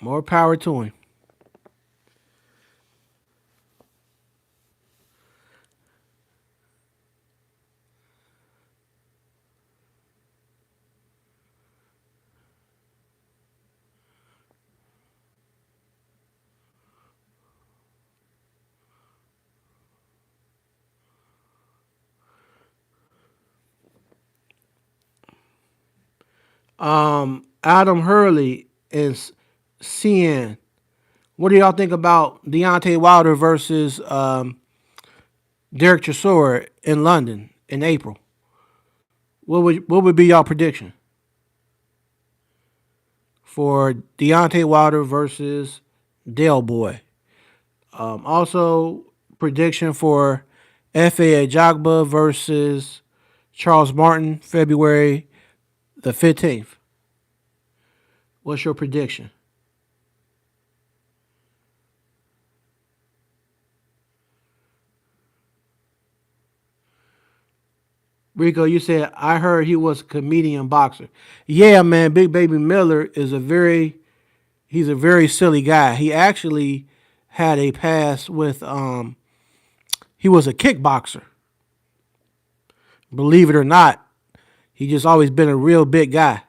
More power to him. Adam Hurley is CN. What do y'all think about Deontay Wilder versus Derek Chisora in London in April? What would be y'all prediction for Deontay Wilder versus Dale Boy? Also, prediction for F.A. Ajagba versus Charles Martin, February the 15th. What's your prediction? Rico, you said I heard he was a comedian boxer. Yeah, man, Big Baby Miller is he's a very silly guy. He actually had a past with he was a kickboxer. Believe it or not, he just always been a real big guy.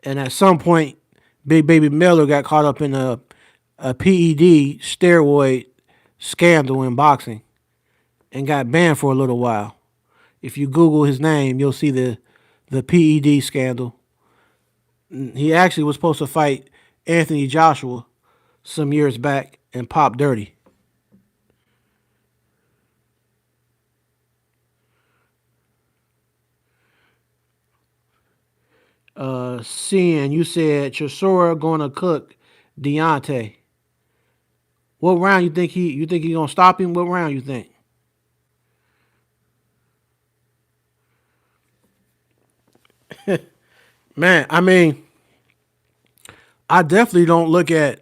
And at some point, Big Baby Miller got caught up in a PED steroid scandal in boxing and got banned for a little while. If you Google his name, you'll see the PED scandal. He actually was supposed to fight Anthony Joshua some years back and pop dirty. Seeing you said Chisora gonna cook Deontay. What round you think he gonna stop him? What round you think? Man, I mean, I definitely don't look at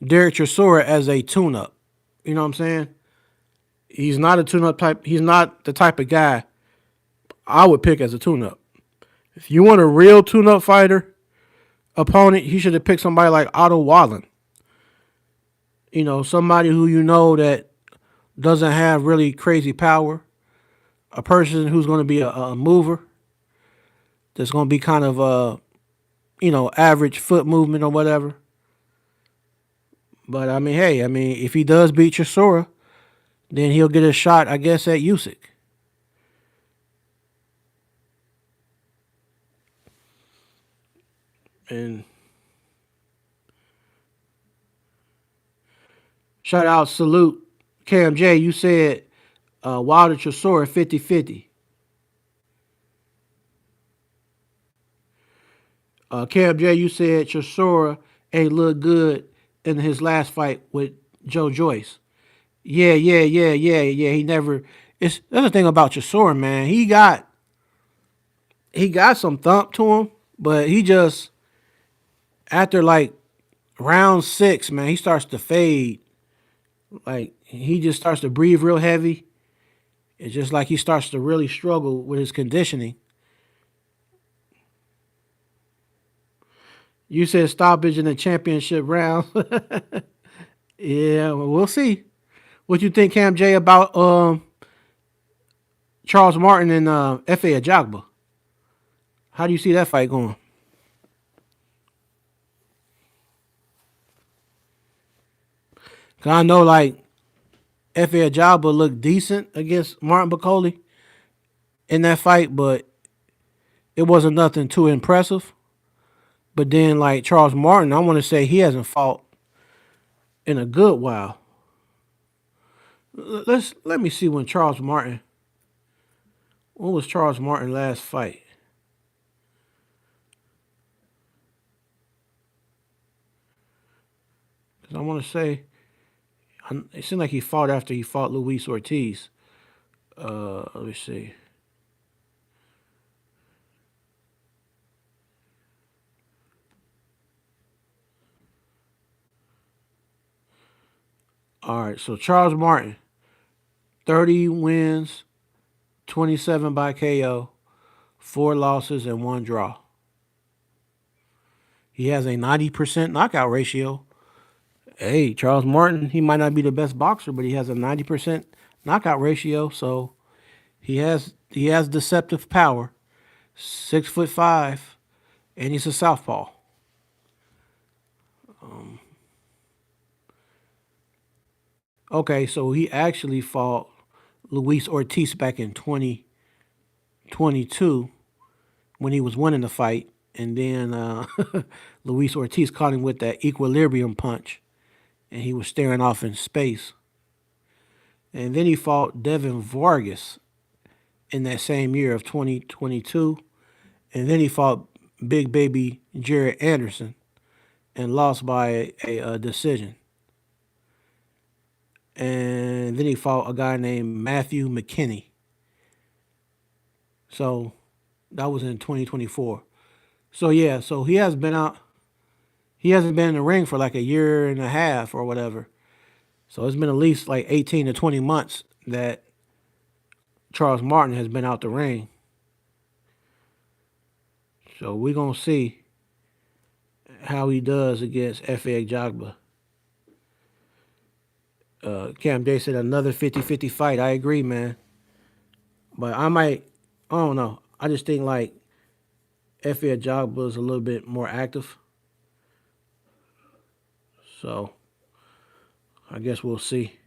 Derek Chisora as a tune-up. You know what I'm saying? He's not a tune-up type. He's not the type of guy I would pick as a tune-up. If you want a real tune-up fighter opponent, he should have picked somebody like Otto Wallen. You know, somebody who you know that doesn't have really crazy power. A person who's going to be a mover. That's going to be kind of average foot movement or whatever. But I mean, hey, I mean, if he does beat Chisora, then he'll get a shot, I guess, at Usyk. And shout out, salute, KMJ. You said Wilder Chisora 50-50. KMJ, you said Chisora ain't look good in his last fight with Joe Joyce. Yeah, yeah, yeah, yeah, yeah. He never. It's that's the thing about Chisora, man. He got some thump to him, but he just after like round six, man, he starts to fade. Like he just starts to breathe real heavy. It's just like he starts to really struggle with his conditioning. You said stoppage in the championship round. Yeah, well, we'll see. What you think, Cam J, about Charles Martin and F.A. Ajagba? How do you see that fight going? 'Cause I know like F.A. Ajagba looked decent against Martin Bacoli in that fight, but it wasn't nothing too impressive. But then, like Charles Martin, I want to say he hasn't fought in a good while. Let me see when Charles Martin. When was Charles Martin last fight? Because I want to say it seemed like he fought after he fought Luis Ortiz. Let me see. All right, so Charles Martin, 30 wins, 27 by KO, 4 losses, and 1 draw. He has a 90% knockout ratio. Hey, Charles Martin, he might not be the best boxer, but he has a 90% knockout ratio, so he has deceptive power. 6'5", and he's a southpaw. Okay, so he actually fought Luis Ortiz back in 2022 when he was winning the fight, and then Luis Ortiz caught him with that equilibrium punch, and he was staring off in space. And then he fought Devin Vargas in that same year of 2022, and then he fought Big Baby Jared Anderson and lost by a decision. And then he fought a guy named Matthew McKinney. So that was in 2024. So yeah, so he has been out. He hasn't been in the ring for like a year and a half or whatever. So it's been at least like 18 to 20 months that Charles Martin has been out the ring. So we're gonna see how he does against F.A. Jagba. Cam Day said another 50-50 fight. I agree, man. But I don't know. I just think like F.A. Jagba is a little bit more active. So I guess we'll see.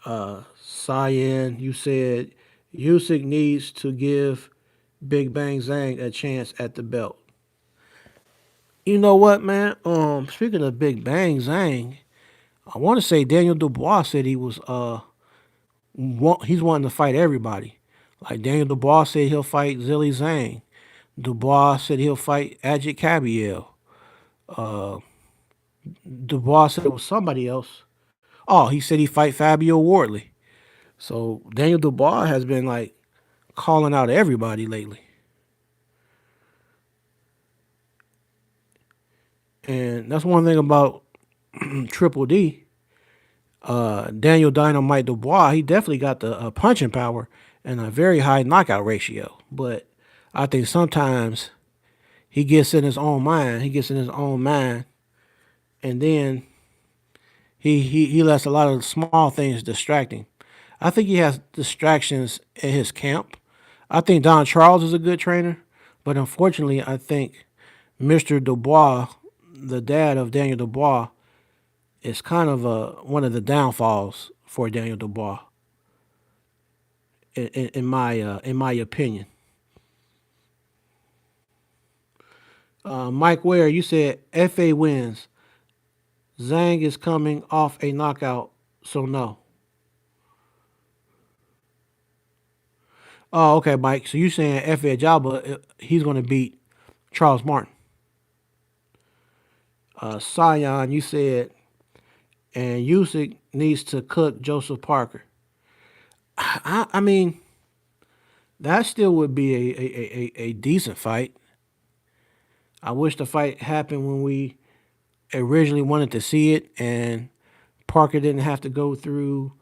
Cyan, you said Usyk needs to give Big Bang Zhang a chance at the belt. You know what, man? Speaking of Big Bang Zhang, I want to say Daniel Dubois said he's wanting to fight everybody. Like Daniel Dubois said he'll fight Zilly Zhang. Dubois said he'll fight Ajit Cabiel. Dubois said it was somebody else. Oh, he said he fight Fabio Wardley. So Daniel Dubois has been like calling out everybody lately. And that's one thing about Triple D. Daniel Dynamite Dubois, he definitely got the punching power and a very high knockout ratio. But I think sometimes he gets in his own mind. He gets in his own mind, and then he lets a lot of small things distract him. I think he has distractions in his camp. I think Don Charles is a good trainer, but unfortunately, I think Mr. Dubois, the dad of Daniel Dubois, is kind of one of the downfalls for Daniel Dubois, in my opinion. Mike Ware, you said FA wins. Zhang is coming off a knockout, so no. Oh, okay, Mike. So you saying FA Jabba, he's going to beat Charles Martin. Sion, you said, and Usyk needs to cook Joseph Parker. I mean, that still would be a decent fight. I wish the fight happened when we originally wanted to see it, and Parker didn't have to go through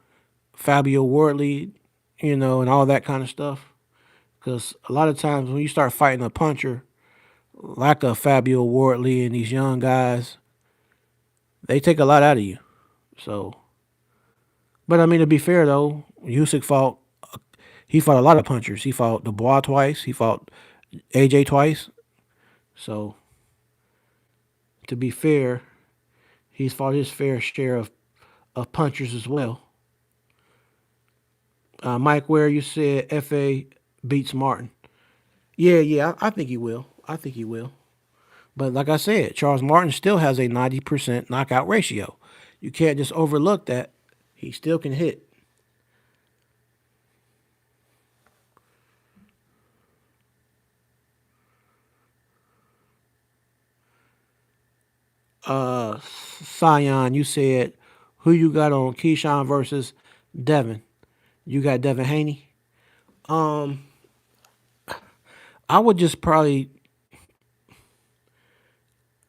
Fabio Wardley, and all that kind of stuff. Because a lot of times when you start fighting a puncher like a Fabio Wardley and these young guys, they take a lot out of you. So, but I mean, to be fair though, Usyk he fought a lot of punchers. He fought Dubois twice. He fought AJ twice. So, to be fair, he's fought his fair share of punchers as well. Mike Ware, you said FA beats Martin. Yeah, yeah, I think he will. I think he will. But like I said, Charles Martin still has a 90% knockout ratio. You can't just overlook that. He still can hit. Sion, you said who you got on Keyshawn versus Devin? You got Devin Haney. Um, I would just probably.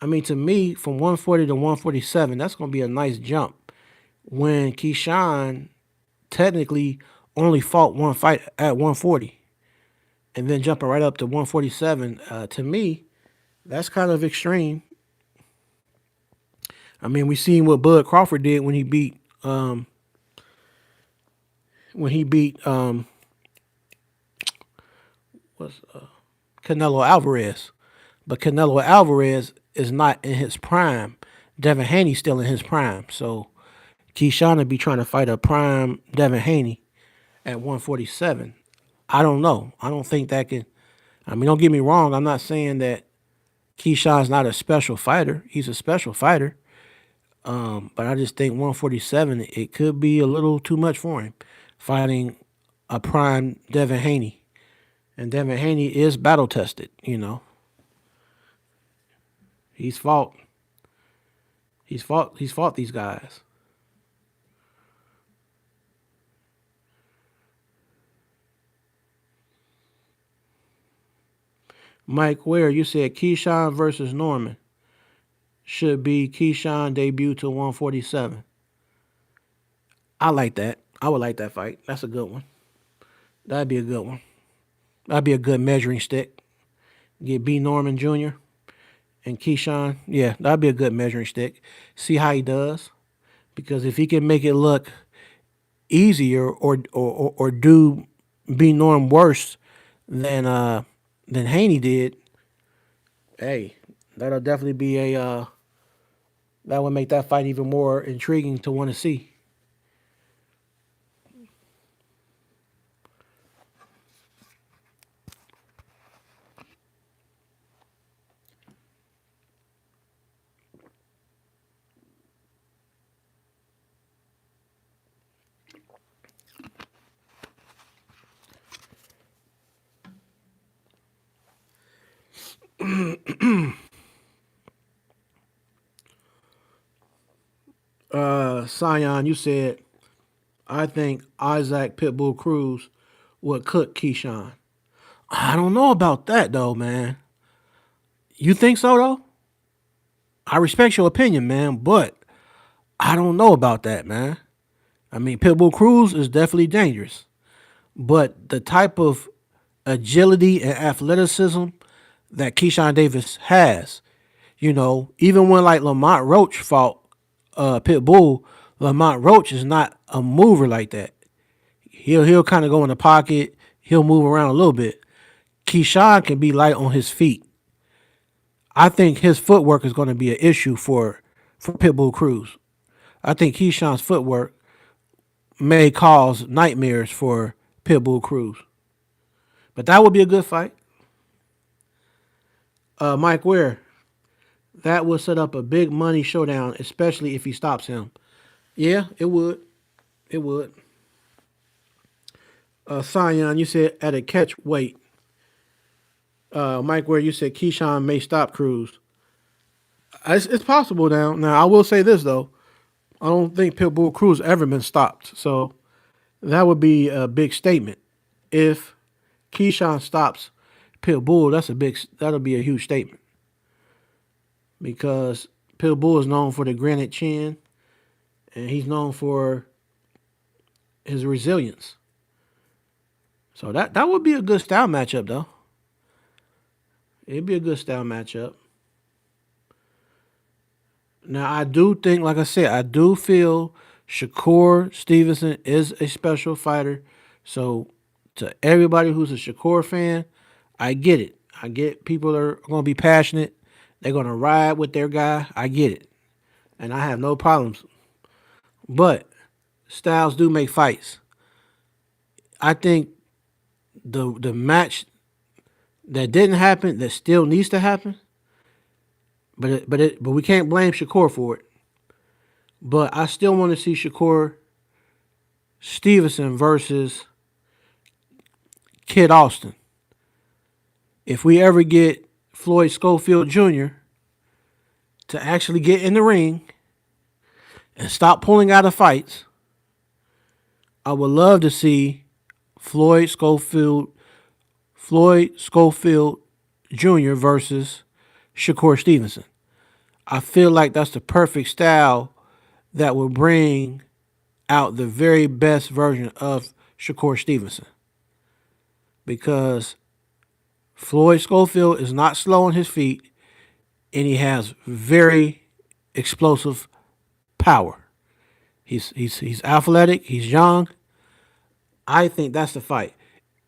I mean, to me, from 140 to 147, that's going to be a nice jump. When Keyshawn technically only fought one fight at 140, and then jumping right up to 147, to me, that's kind of extreme. I mean, we seen what Bud Crawford did when he beat what's Canelo Alvarez. But Canelo Alvarez is not in his prime. Devin Haney's still in his prime. So Keyshawn would be trying to fight a prime Devin Haney at 147. I don't know. I don't think that can. I mean, don't get me wrong. I'm not saying that Keyshawn's not a special fighter. He's a special fighter. But I just think 147, it could be a little too much for him fighting a prime Devin Haney. And Devin Haney is battle tested, you know. He's fought. He's fought these guys. Mike Ware, you said Keyshawn versus Norman should be Keyshawn debut to 147. I like that. I would like that fight. That's a good one. That'd be a good one. That'd be a good measuring stick. Get B Norman Jr. and Keyshawn. Yeah, that'd be a good measuring stick. See how he does. Because if he can make it look easier or do B Norm worse than than Haney did, hey, that'll definitely be a that would make that fight even more intriguing to want to see. Sion, you said I think Isaac Pitbull Cruz would cook Keyshawn. I don't know about that though, man. You think so though? I respect your opinion, man, but I don't know about that, man. I mean, Pitbull Cruz is definitely dangerous, but the type of agility and athleticism that Keyshawn Davis has, even when like Lamont Roach fought Pitbull, Lamont Roach is not a mover like that. He'll kind of go in the pocket. He'll move around a little bit. Keyshawn can be light on his feet. I think his footwork is going to be an issue for Pitbull Cruz. I think Keyshawn's footwork may cause nightmares for Pitbull Cruz. But that would be a good fight. Mike Ware, that would set up a big money showdown, especially if he stops him. Yeah, it would. It would. Sion, you said at a catch weight. Mike Ware, you said Keyshawn may stop Cruz. It's possible now. Now, I will say this, though. I don't think Pitbull Cruz ever been stopped. So that would be a big statement. If Keyshawn stops Pitbull, that'll be a huge statement because Pitbull is known for the granite chin and he's known for his resilience. So that would be a good style matchup though. It'd be a good style matchup. Now I do think, like I said, I do feel Shakur Stevenson is a special fighter. So to everybody who's a Shakur fan, I get it. I get people are going to be passionate. They're going to ride with their guy. I get it. And I have no problems. But styles do make fights. I think the match that didn't happen that still needs to happen. But we can't blame Shakur for it. But I still want to see Shakur Stevenson versus Kid Austin. If we ever get Floyd Schofield Jr. to actually get in the ring and stop pulling out of fights, I would love to see Floyd Schofield Jr. versus Shakur Stevenson. I feel like that's the perfect style that will bring out the very best version of Shakur Stevenson. Because Floyd Schofield is not slow on his feet, and he has very explosive power. He's athletic. He's young. I think that's the fight.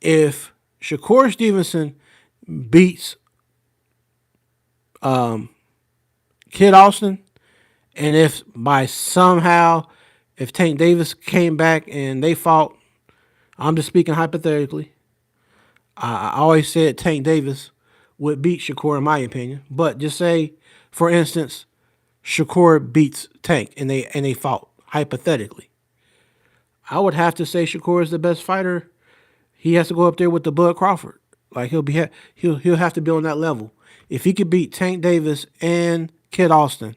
If Shakur Stevenson beats Kid Austin, and if by somehow, if Tank Davis came back and they fought, I'm just speaking hypothetically. I always said Tank Davis would beat Shakur in my opinion. But just say, for instance, Shakur beats Tank and they fought hypothetically. I would have to say Shakur is the best fighter. He has to go up there with the Bud Crawford. Like he'll have to be on that level. If he could beat Tank Davis and Kid Austin,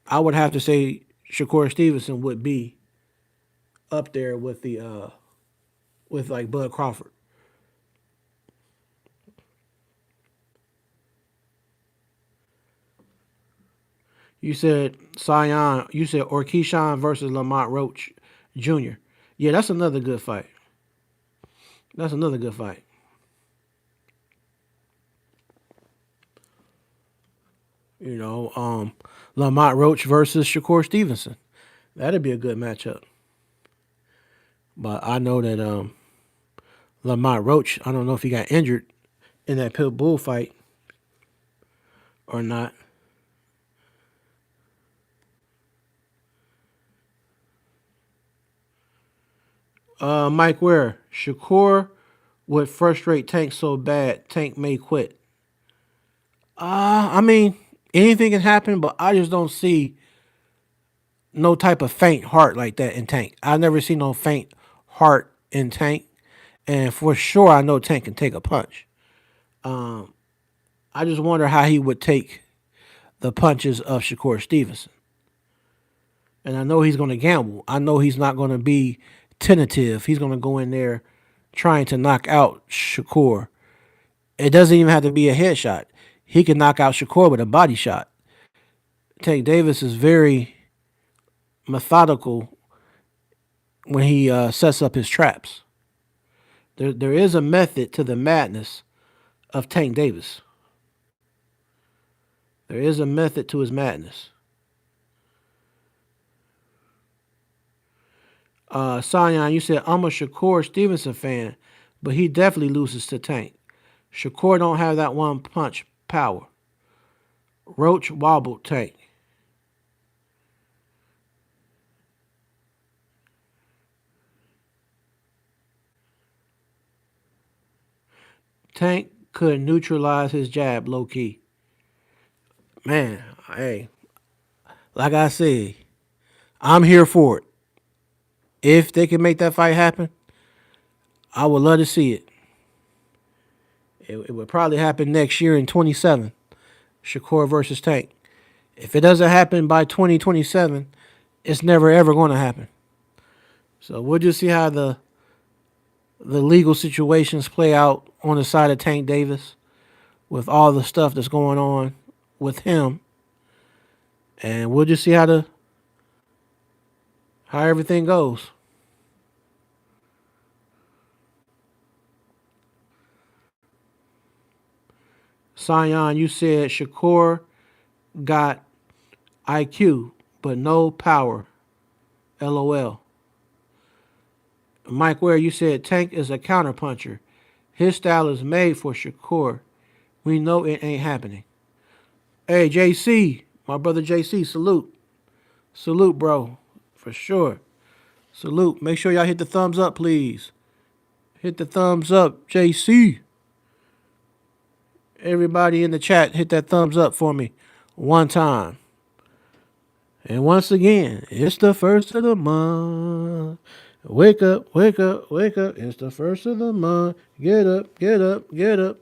I would have to say Shakur Stevenson would be up there with the with like Bud Crawford. You said Sion. You said Orkeeshawn versus Lamont Roach Jr. Yeah, that's another good fight. That's another good fight. You know, Lamont Roach versus Shakur Stevenson. That'd be a good matchup. But I know that Lamont Roach, I don't know if he got injured in that pit bull fight or not. Mike Ware, Shakur would frustrate Tank so bad Tank may quit. I mean, anything can happen, but I just don't see no type of faint heart like that in Tank. I've never seen no faint heart in Tank, and for sure, I know Tank can take a punch. Um, I just wonder how he would take the punches of Shakur Stevenson. And I know he's going to gamble. I know he's not going to be tentative. He's going to go in there trying to knock out Shakur. It doesn't even have to be a headshot. He can knock out Shakur with a body shot. Tank Davis is very methodical when he sets up his traps. There is a method to the madness of Tank Davis. There is a method to his madness. Sion, you said I'm a Shakur Stevenson fan, but he definitely loses to Tank. Shakur don't have that one punch power. Roach wobbled Tank. Tank could neutralize his jab low key. Man, hey, like I said, I'm here for it. If they can make that fight happen, I would love to see it. It would probably happen next year in 27. Shakur versus Tank. If it doesn't happen by 2027, it's never ever going to happen. So we'll just see how the legal situations play out on the side of Tank Davis with all the stuff that's going on with him, and we'll just see how everything goes. Sion, you said Shakur got IQ but no power. LOL. Mike Ware, you said Tank is a counterpuncher. His style is made for Shakur. We know it ain't happening. Hey, JC, my brother JC, salute. Salute, bro. For sure. Salute. Make sure y'all hit the thumbs up, please. Hit the thumbs up, JC. Everybody in the chat, hit that thumbs up for me one time. And once again, it's the first of the month. Wake up, wake up, wake up. It's the first of the month. Get up, get up, get up.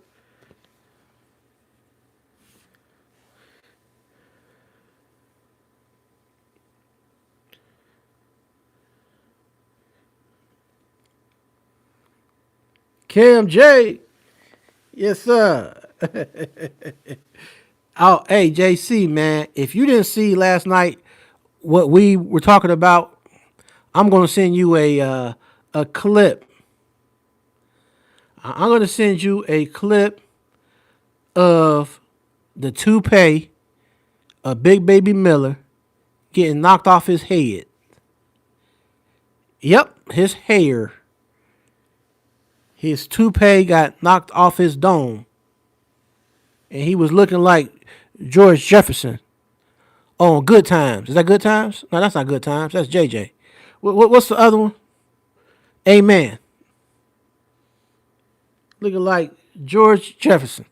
KMJ. Yes, sir. Oh, hey, JC, man. If you didn't see last night what we were talking about, I'm going to send you a clip. I'm going to send you a clip of the toupee of Big Baby Miller getting knocked off his head. Yep, his hair. His toupee got knocked off his dome. And he was looking like George Jefferson on Good Times. Is that Good Times? No, that's not Good Times. That's JJ. What's the other one? Amen. Looking like George Jefferson.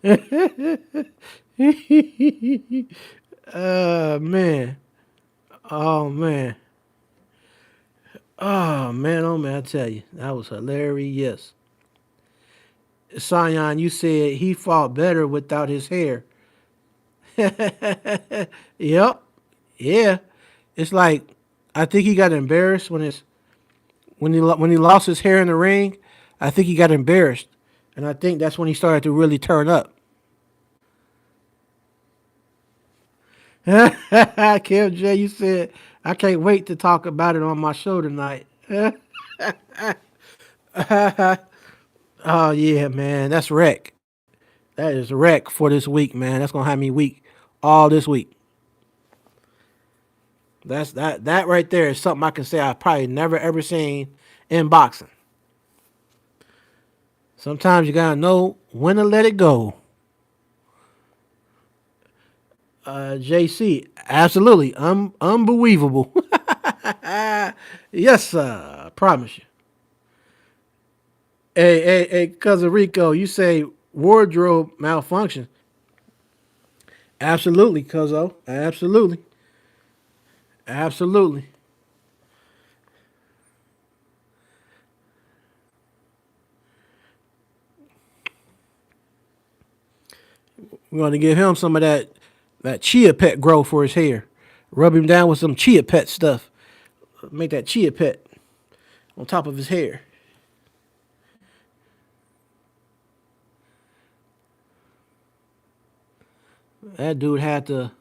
Man. Oh, man. Oh, man, I tell you. That was hilarious. Sion, you said he fought better without his hair. Yep. Yeah. It's like, I think he got embarrassed when he lost his hair in the ring. I think he got embarrassed. And I think that's when he started to really turn up. Kim J, you said, I can't wait to talk about it on my show tonight. Oh, yeah, man. That's wreck. That is wreck for this week, man. That's going to have me weak all this week. That right there is something I can say I've probably never ever seen in boxing. Sometimes you got to know when to let it go. JC, absolutely. Unbelievable. Yes, sir. I promise you. Hey, Cousin Rico, you say wardrobe malfunction. Absolutely, Cuzzo. Absolutely. Absolutely. We're going to give him some of that chia pet grow for his hair. Rub him down with some chia pet stuff. Make that chia pet on top of his hair. That dude had the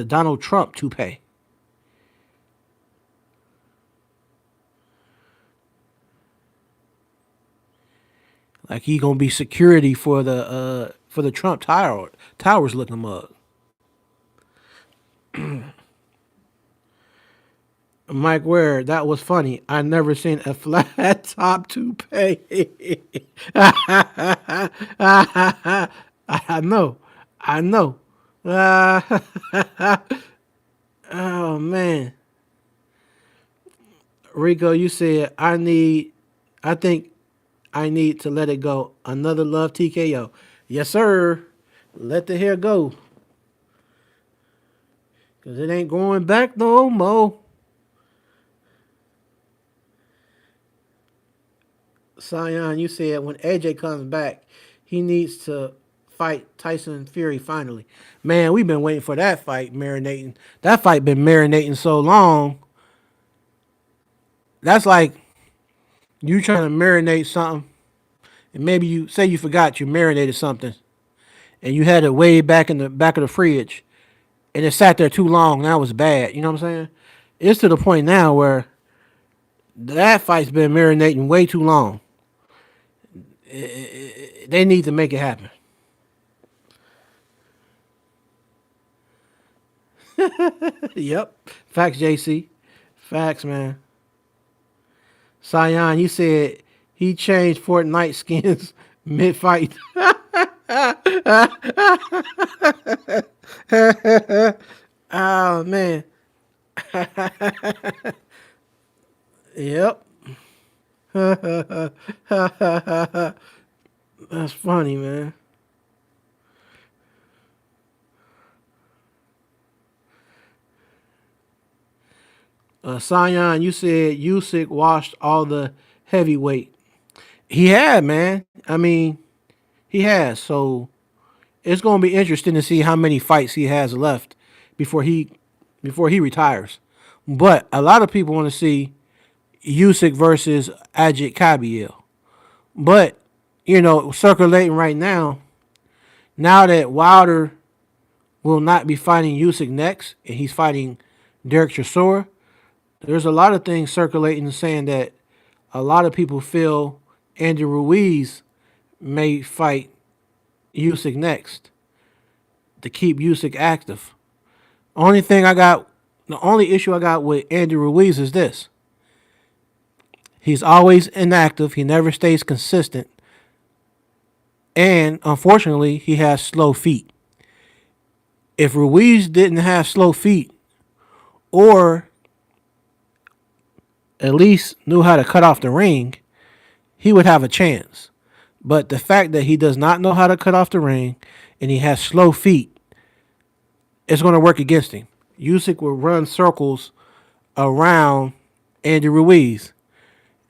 Donald Trump toupee. Like he gonna be security for the Trump towers looking mug. Mike Ware, that was funny. I never seen a flat top toupee. I know. I know. Oh man. Rico, you said I think I need to let it go. Another love TKO. Yes, sir. Let the hair go. Cause it ain't going back no more. Sion, you said when AJ comes back, he needs to fight Tyson Fury finally. Man, we've been waiting for that fight marinating. That fight been marinating so long. That's like you trying to marinate something, and maybe you say you forgot you marinated something, and you had it way back in the back of the fridge, and it sat there too long. Now it's bad. You know what I'm saying? It's to the point now where that fight's been marinating way too long. They need to make it happen. Yep. Facts, JC. Facts, man. Sion, you said he changed Fortnite skins mid fight. Oh man. Yep. That's funny, man. Sion, you said Usyk washed all the heavyweight. He had, man. I mean, he has. So it's going to be interesting to see how many fights he has left before he before he retires. But a lot of people want to see Usyk versus Ajit Kabiel. But circulating right now that Wilder will not be fighting Usyk next, and he's fighting Derek Chisora, there's a lot of things circulating saying that a lot of people feel Andy Ruiz may fight Usyk next to keep Usyk active. The only issue I got with Andy Ruiz is this: he's always inactive. He never stays consistent, and unfortunately, he has slow feet. If Ruiz didn't have slow feet, or at least knew how to cut off the ring, he would have a chance. But the fact that he does not know how to cut off the ring and he has slow feet, it's going to work against him. Usyk will run circles around Andy Ruiz.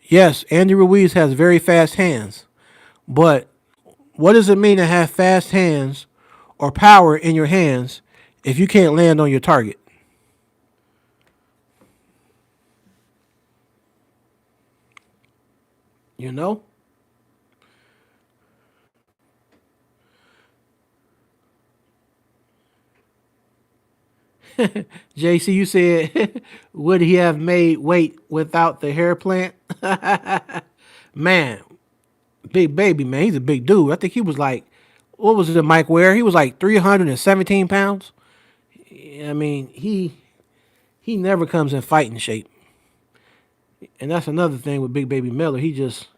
Yes, Andy Ruiz has very fast hands, but what does it mean to have fast hands or power in your hands if you can't land on your target? You know? JC, you said, would he have made weight without the hair plant? Man, big baby, man. He's a big dude. I think he was like, what was it, Mike Ware? He was like 317 pounds. I mean, he never comes in fighting shape. And that's another thing with Big Baby Miller. He just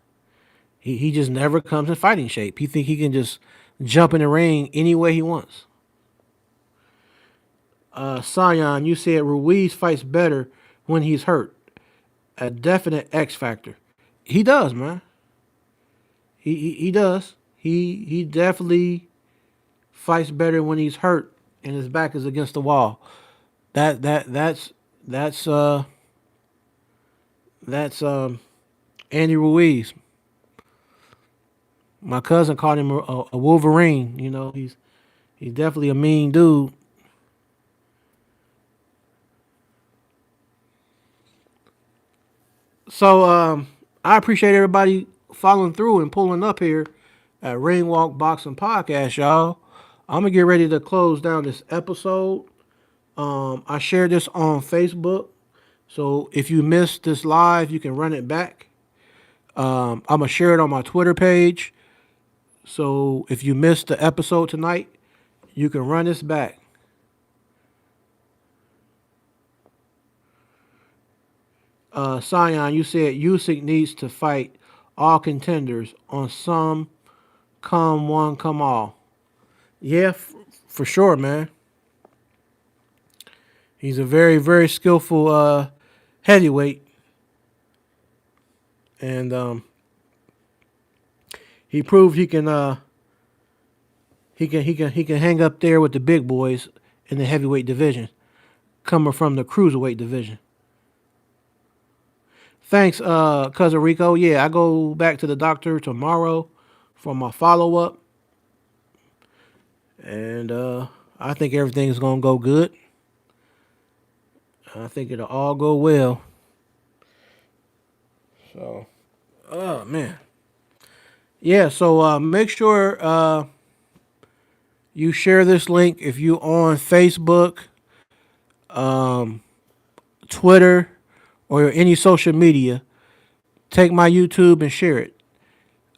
never comes in fighting shape. He think he can just jump in the ring any way he wants. Sion, you said Ruiz fights better when he's hurt. A definite X factor. He does, man. He does. He definitely fights better when he's hurt and his back is against the wall. That's that's Andy Ruiz. My cousin called him a Wolverine. He's definitely a mean dude. So I appreciate everybody following through and pulling up here at Ring Walk Boxing Podcast, y'all. I'm gonna get ready to close down this episode. I shared this on Facebook, so if you missed this live, you can run it back. I'm gonna share it on my Twitter page. So if you missed the episode tonight, you can run this back. Sion, you said Usyk needs to fight all contenders on some come one, come all. Yeah, for sure, man. He's a very, very skillful heavyweight, and he proved he can hang up there with the big boys in the heavyweight division, coming from the cruiserweight division. Thanks, cousin Rico. Yeah, I go back to the doctor tomorrow for my follow up, and I think everything's gonna go good. I think it'll all go well. So, oh man, yeah. So make sure you share this link if you on Facebook, um, Twitter, or any social media. Take my YouTube and share it.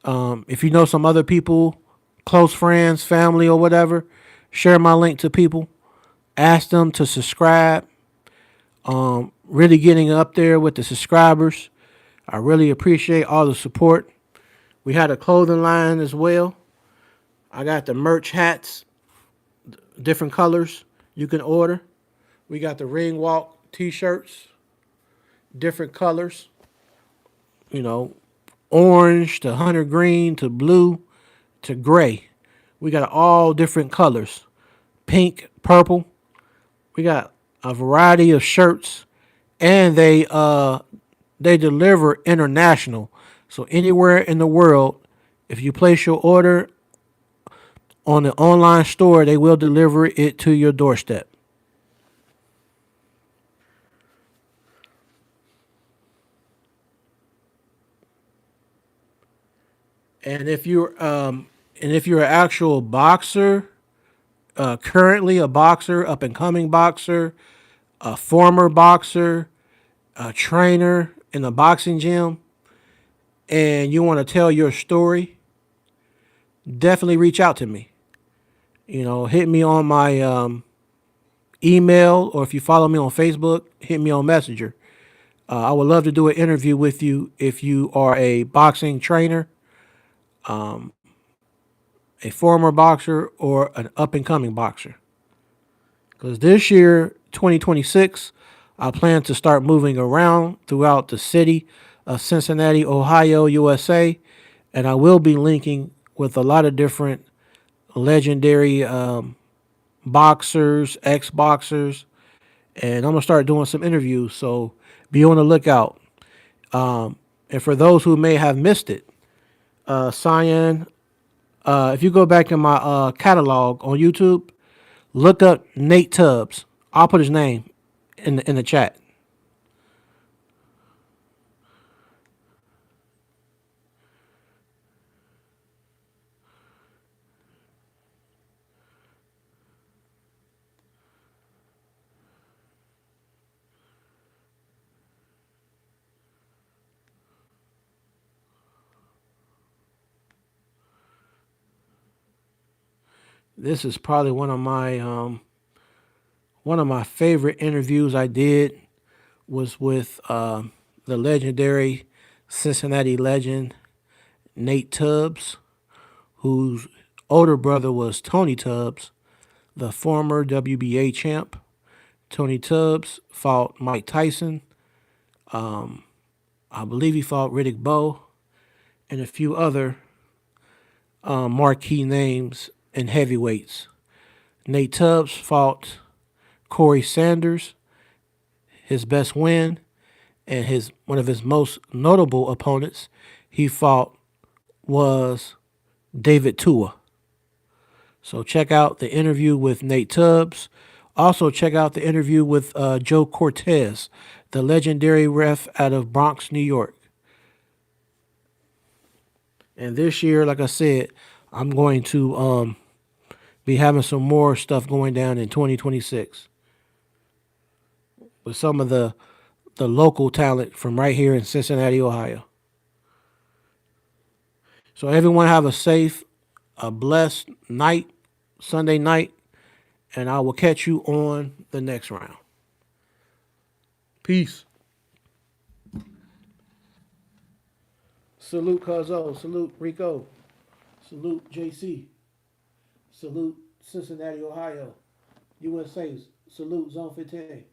If you know some other people, close friends, family, or whatever, share my link to people. Ask them to subscribe. Really getting up there with the subscribers. I really appreciate all the support. We had a clothing line as well. I got the merch hats, different colors you can order. We got the ring walk t-shirts, different colors, you know, orange to hunter green to blue to gray. We got all different colors, pink, purple. We got a variety of shirts, and they deliver international. So anywhere in the world, if you place your order on the online store, they will deliver it to your doorstep. And if you're an actual boxer, currently a boxer, up and coming boxer, a former boxer, a trainer in a boxing gym, and you want to tell your story, definitely reach out to me. Hit me on my email, or if you follow me on Facebook, hit me on Messenger. I would love to do an interview with you if you are a boxing trainer, a former boxer, or an up and coming boxer. Because this year, 2026, I plan to start moving around throughout the city of Cincinnati, Ohio, USA, and I will be linking with a lot of different legendary boxers, ex boxers, and I'm going to start doing some interviews. So be on the lookout. And for those who may have missed it, Cyan, if you go back in my catalog on YouTube, look up Nate Tubbs. I'll put his name in the chat. This is probably one of my favorite interviews I did was with the legendary Cincinnati legend Nate Tubbs, whose older brother was Tony Tubbs, the former WBA champ. Tony Tubbs fought Mike Tyson. I believe he fought Riddick Bowe and a few other marquee names in heavyweights. Nate Tubbs fought Corey Sanders, his best win, and his one of his most notable opponents he fought was David Tua. So check out the interview with Nate Tubbs. Also check out the interview with Joe Cortez, the legendary ref out of Bronx, New York. And this year, like I said, I'm going to be having some more stuff going down in 2026 with some of the local talent from right here in Cincinnati, Ohio. So everyone have a safe, a blessed night, Sunday night, and I will catch you on the next round. Peace. Salute Cuzzo. Salute Rico. Salute JC. Salute Cincinnati, Ohio. USA. Salute Zone 15.